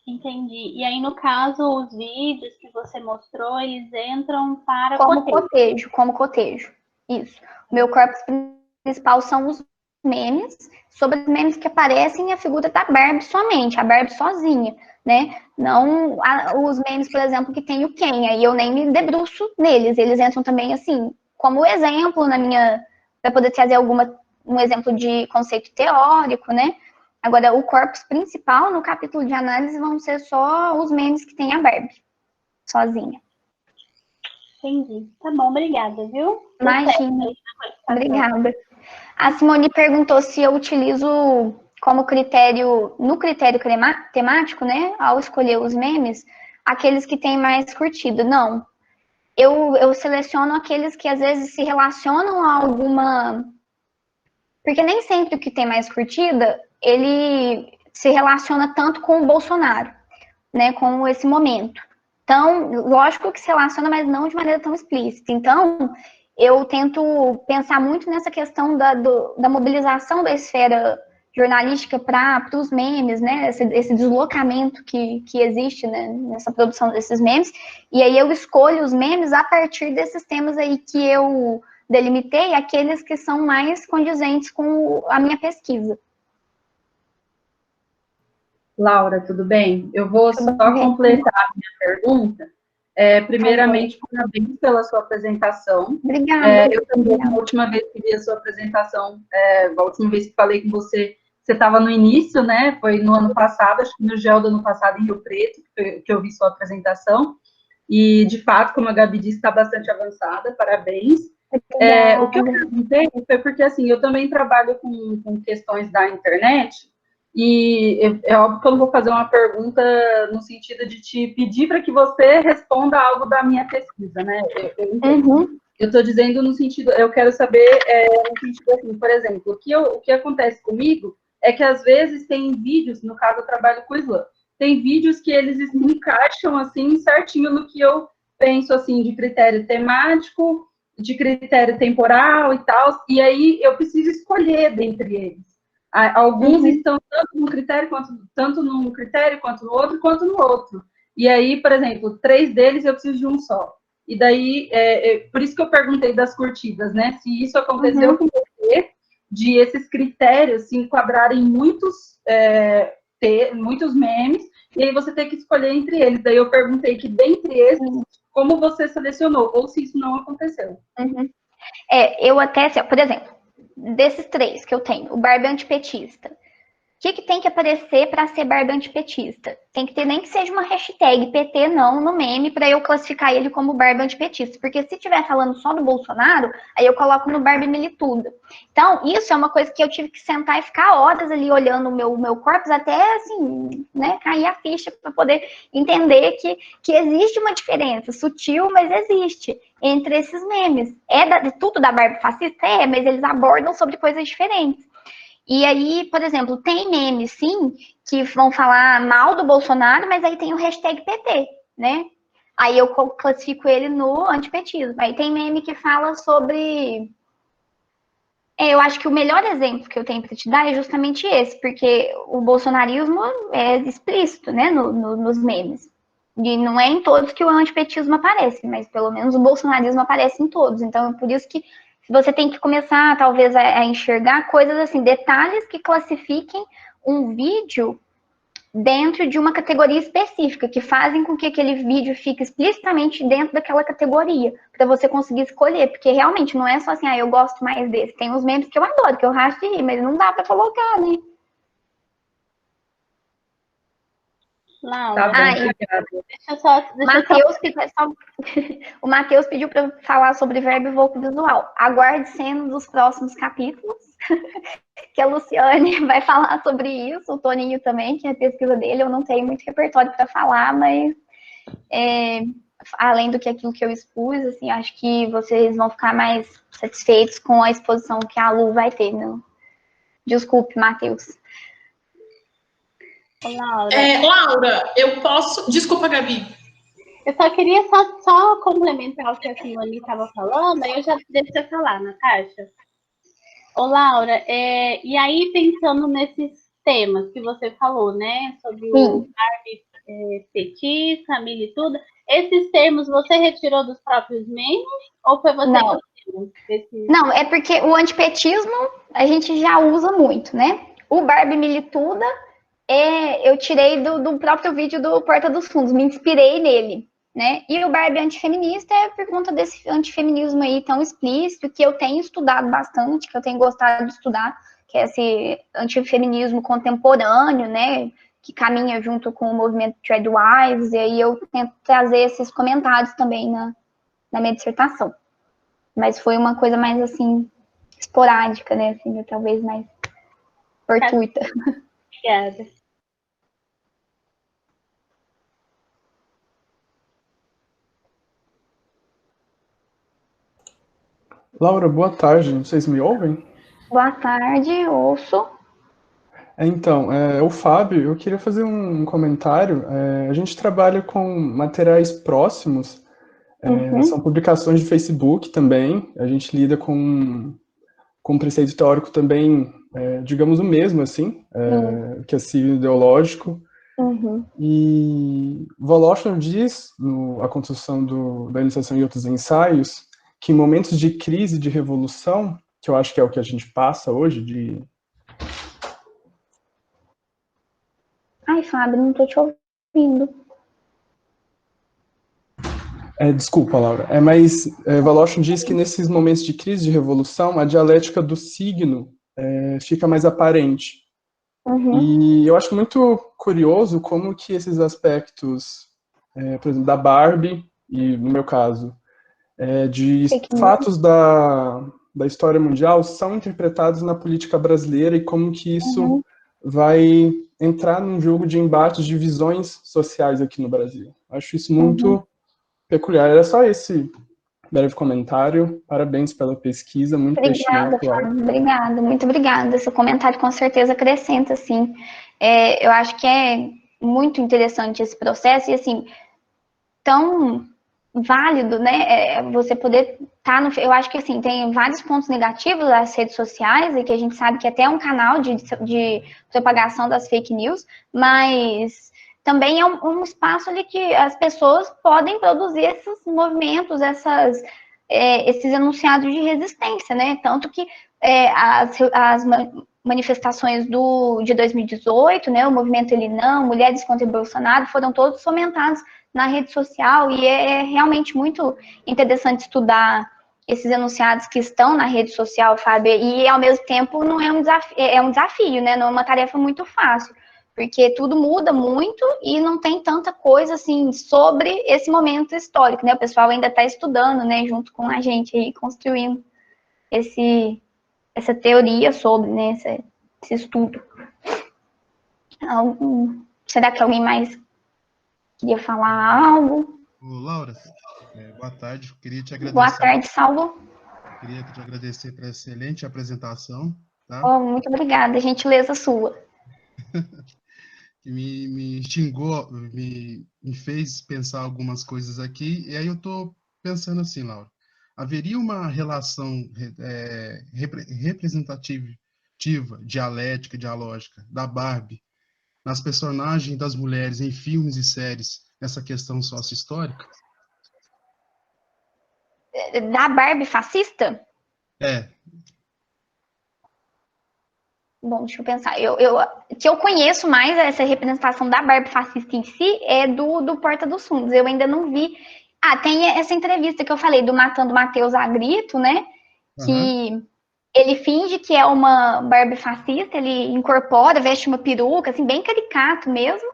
Entendi. E aí, no caso, os vídeos que você mostrou, eles entram para como cotejo. Isso. O meu corpus principal são os memes, sobre os memes que aparecem a figura da Barbie somente, a Barbie sozinha, né? Não os memes, por exemplo, que tem o Ken, aí eu nem me debruço neles, eles entram também, assim, como exemplo para poder trazer um exemplo de conceito teórico, né? Agora, o corpus principal, no capítulo de análise, vão ser só os memes que tem a Barbie, sozinha. Entendi. Tá bom, obrigada, viu? Imagina. Obrigada. A Simone perguntou se eu utilizo como critério, no critério temático, né, ao escolher os memes, aqueles que têm mais curtida. Não. Eu seleciono aqueles que às vezes se relacionam a alguma... Porque nem sempre o que tem mais curtida, ele se relaciona tanto com o Bolsonaro, né, com esse momento. Então, lógico que se relaciona, mas não de maneira tão explícita. Então, eu tento pensar muito nessa questão da mobilização da esfera jornalística para os memes, né? Esse deslocamento que existe, né, nessa produção desses memes. E aí eu escolho os memes a partir desses temas aí que eu delimitei, aqueles que são mais condizentes com a minha pesquisa. Laura, tudo bem? Eu vou só completar a minha pergunta. Primeiramente, parabéns pela sua apresentação. Obrigada. Eu também, a última vez que vi a sua apresentação, a última vez que falei com você, você estava no início, né? Foi no ano passado, acho que no GEL do ano passado, em Rio Preto, que eu vi sua apresentação. E, de fato, como a Gabi disse, está bastante avançada, parabéns. O que eu perguntei foi porque, assim, eu também trabalho com questões da internet, e é óbvio que eu não vou fazer uma pergunta no sentido de te pedir para que você responda algo da minha pesquisa, né? Eu estou dizendo no sentido, eu quero saber, no sentido assim, por exemplo, o que acontece comigo é que, às vezes, tem vídeos, no caso, eu trabalho com o Islã, tem vídeos que eles encaixam, assim, certinho no que eu penso, assim, de critério temático, de critério temporal e tal, e aí eu preciso escolher dentre eles. Alguns estão tanto num critério quanto no outro, quanto no outro. E aí, por exemplo, 3 deles eu preciso de um só. E daí, por isso que eu perguntei das curtidas, né? Se isso aconteceu com você, de esses critérios se enquadrarem muitos memes, e aí você tem que escolher entre eles. Daí eu perguntei que, dentre esses, como você selecionou, ou se isso não aconteceu. Eu até, assim, por exemplo, desses 3 que eu tenho, o Barbie antipetista, o que tem que aparecer para ser Barbie antipetista? Tem que ter nem que seja uma hashtag PT não no meme para eu classificar ele como Barbie antipetista. Porque se estiver falando só do Bolsonaro, aí eu coloco no Barbie milituda. Então, isso é uma coisa que eu tive que sentar e ficar horas ali olhando o meu corpus até, assim, né, cair a ficha para poder entender que existe uma diferença, sutil, mas existe, entre esses memes. Tudo da Barbie fascista? Mas eles abordam sobre coisas diferentes. E aí, por exemplo, tem memes, sim, que vão falar mal do Bolsonaro, mas aí tem o hashtag PT, né? Aí eu classifico ele no antipetismo. Aí tem meme que fala sobre... eu acho que o melhor exemplo que eu tenho para te dar é justamente esse, porque o bolsonarismo é explícito, né, nos memes. E não é em todos que o antipetismo aparece, mas pelo menos o bolsonarismo aparece em todos. Então, é por isso que você tem que começar, talvez, a enxergar coisas assim, detalhes que classifiquem um vídeo dentro de uma categoria específica, que fazem com que aquele vídeo fique explicitamente dentro daquela categoria, para você conseguir escolher, porque realmente não é só assim, eu gosto mais desse. Tem uns memes que eu adoro, que eu racho de rir, mas não dá para colocar, né? Laura, o Matheus pediu para eu falar sobre verbo e voco visual. Aguarde cenas dos próximos capítulos, que a Luciane vai falar sobre isso, o Toninho também, que é a pesquisa dele. Eu não tenho muito repertório para falar, mas além do que aquilo que eu expus, assim, acho que vocês vão ficar mais satisfeitos com a exposição que a Lu vai ter. Não? Desculpe, Matheus. Laura, eu posso... Desculpa, Gabi. Eu só queria só complementar o que a Simone estava falando, aí eu já deixo você falar, Natasha. Laura, e aí pensando nesses temas que você falou, né, sobre o Barbie petista, milituda, esses termos você retirou dos próprios memes ou foi você que Não, é porque o antipetismo a gente já usa muito, né? O Barbie milituda eu tirei do próprio vídeo do Porta dos Fundos, me inspirei nele, né? E o Barbie antifeminista é por conta desse antifeminismo aí tão explícito, que eu tenho estudado bastante, que eu tenho gostado de estudar, que é esse antifeminismo contemporâneo, né? Que caminha junto com o movimento Threadwise, e aí eu tento trazer esses comentários também na minha dissertação. Mas foi uma coisa mais, assim, esporádica, né? Assim, talvez mais fortuita. Obrigada. Laura, boa tarde. Vocês me ouvem? Boa tarde, ouço. Então, o Fábio, eu queria fazer um comentário. A gente trabalha com materiais próximos, são publicações de Facebook também. A gente lida com preceito teórico também, digamos, o mesmo, assim, que é civil-ideológico. E Voloshin diz, A Construção da Iniciação e Outros Ensaios, que em momentos de crise e de revolução, que eu acho que é o que a gente passa hoje, Ai, Fábio, não tô te ouvindo. Desculpa, Laura. Mas Voloshin diz que nesses momentos de crise de revolução, a dialética do signo fica mais aparente. E eu acho muito curioso como que esses aspectos, por exemplo, da Barbie, e no meu caso, de fatos da história mundial são interpretados na política brasileira e como que isso vai entrar num jogo de embates de visões sociais aqui no Brasil. Acho isso muito peculiar. Era só esse breve comentário. Parabéns pela pesquisa, muito Obrigada, investimento. obrigada, muito obrigada. Esse comentário com certeza acrescenta, assim. Eu acho que é muito interessante esse processo e, assim, tão válido, né? Você poder estar no... Eu acho que, assim, tem vários pontos negativos das redes sociais e que a gente sabe que até é um canal de propagação das fake news, mas também é um espaço ali que as pessoas podem produzir esses movimentos, esses enunciados de resistência, né? Tanto que as manifestações de 2018, né? O movimento Ele Não, Mulheres contra Bolsonaro, foram todos fomentados na rede social e é realmente muito interessante estudar esses enunciados que estão na rede social, Fábio, e ao mesmo tempo não é um desafio, né? Não é uma tarefa muito fácil, porque tudo muda muito e não tem tanta coisa assim sobre esse momento histórico, né? O pessoal ainda está estudando, né, junto com a gente aí, construindo essa teoria sobre, né, esse estudo. Será que alguém mais queria falar algo? Ô, Laura, boa tarde. Queria te agradecer. Boa tarde, Saulo. Queria te agradecer pela excelente apresentação. Tá? Muito obrigada, gentileza sua. Que me instigou, me fez pensar algumas coisas aqui, e aí eu estou pensando assim, Laura, haveria uma relação representativa, dialética, dialógica da Barbie nas personagens das mulheres em filmes e séries nessa questão sócio-histórica? Da Barbie fascista? Bom, deixa eu pensar. Que eu conheço mais essa representação da Barbie fascista em si é do Porta dos Fundos. Eu ainda não vi. Tem essa entrevista que eu falei do Matando Matheus a Grito, né? Que ele finge que é uma Barbie fascista, ele incorpora, veste uma peruca, assim, bem caricato mesmo.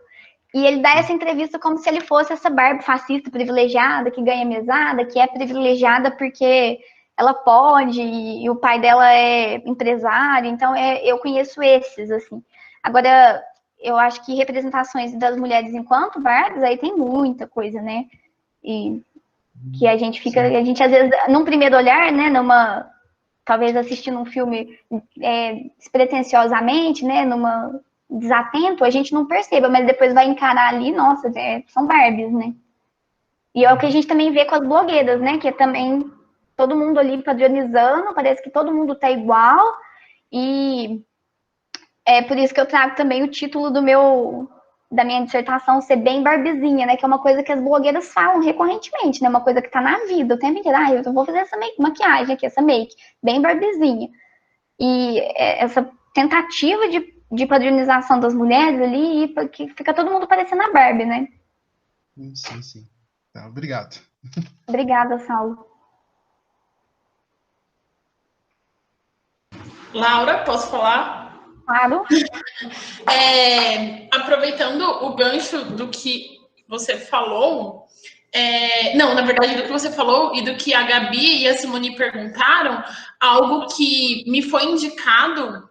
E ele dá essa entrevista como se ele fosse essa Barbie fascista privilegiada, que ganha mesada, que é privilegiada porque ela pode, e o pai dela é empresário, então eu conheço esses, assim. Agora, eu acho que representações das mulheres enquanto Barbies, aí tem muita coisa, né? E que a gente às vezes, num primeiro olhar, né, talvez assistindo um filme despretensiosamente, né, desatento, a gente não perceba, mas depois vai encarar ali, nossa, são Barbies, né? E é o que a gente também vê com as blogueiras, né, que é também todo mundo ali padronizando, parece que todo mundo tá igual, e é por isso que eu trago também o título da minha dissertação ser bem Barbiezinha, né, que é uma coisa que as blogueiras falam recorrentemente, né, uma coisa que tá na vida, o tempo inteiro, eu vou fazer essa maquiagem aqui, essa make, bem Barbiezinha. E essa tentativa de padronização das mulheres ali, e que fica todo mundo parecendo a Barbie, né? Sim. Tá, obrigado. Obrigada, Saulo. Laura, posso falar? Claro. Aproveitando o gancho do que você falou, na verdade, do que você falou e do que a Gabi e a Simone perguntaram, algo que me foi indicado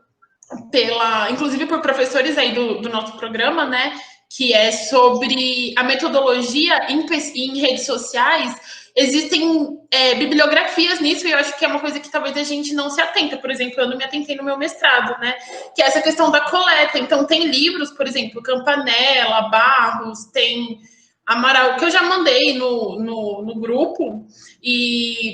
inclusive por professores aí do nosso programa, né, que é sobre a metodologia em redes sociais. Existem bibliografias nisso, e eu acho que é uma coisa que talvez a gente não se atenta. Por exemplo, eu não me atentei no meu mestrado, né? Que é essa questão da coleta. Então, tem livros, por exemplo, Campanella, Barros, tem Amaral, que eu já mandei no grupo,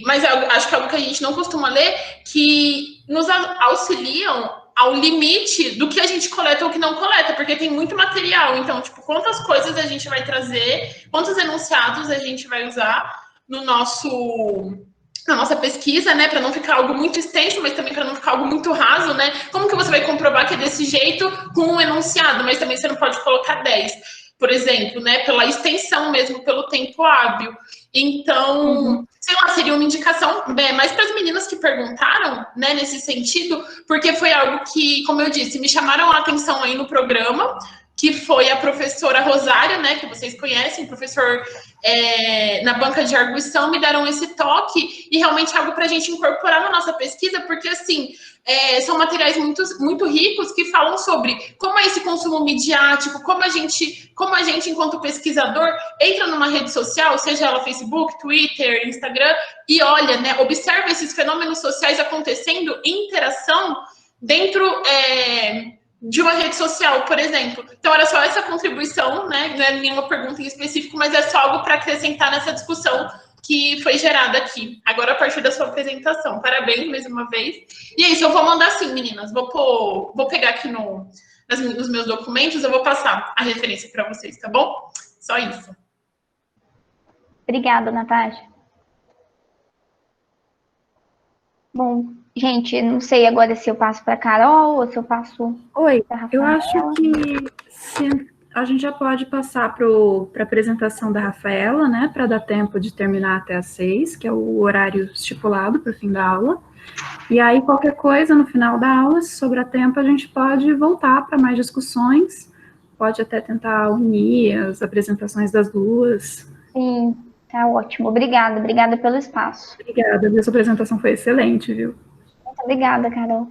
mas acho que é algo que a gente não costuma ler, que nos auxiliam ao limite do que a gente coleta ou que não coleta, porque tem muito material. Então, tipo, quantas coisas a gente vai trazer, quantos enunciados a gente vai usar na nossa pesquisa, né, para não ficar algo muito extenso, mas também para não ficar algo muito raso, né? Como que você vai comprovar que é desse jeito com um enunciado, mas também você não pode colocar 10? por exemplo, né, pela extensão mesmo, pelo tempo hábil. Então, sei lá, seria uma indicação mais para as meninas que perguntaram, né, nesse sentido, porque foi algo que, como eu disse, me chamaram a atenção aí no programa, que foi a professora Rosária, né, que vocês conhecem, professor na banca de arguição, me deram esse toque, e realmente é algo para a gente incorporar na nossa pesquisa, porque, assim, são materiais muito ricos que falam sobre como é esse consumo midiático, como a gente, enquanto pesquisador, entra numa rede social, seja ela Facebook, Twitter, Instagram, e olha, né, observa esses fenômenos sociais acontecendo em interação dentro de uma rede social, por exemplo. Então, era só essa contribuição, né, não é nenhuma pergunta em específico, mas é só algo para acrescentar nessa discussão que foi gerada aqui, agora a partir da sua apresentação. Parabéns mais uma vez. E é isso, eu vou mandar sim, meninas. Vou pegar aqui nos meus documentos, eu vou passar a referência para vocês, tá bom? Só isso. Obrigada, Natasha. Bom, gente, não sei agora se eu passo para a Carol ou se eu passo... Oi, eu acho que a gente já pode passar para a apresentação da Rafaela, né, para dar tempo de terminar até às 6, que é o horário estipulado para o fim da aula. E aí, qualquer coisa no final da aula, se sobrar tempo, a gente pode voltar para mais discussões, pode até tentar unir as apresentações das duas. Sim, tá ótimo. Obrigada pelo espaço. Obrigada, a sua apresentação foi excelente, viu? Muito obrigada, Carol.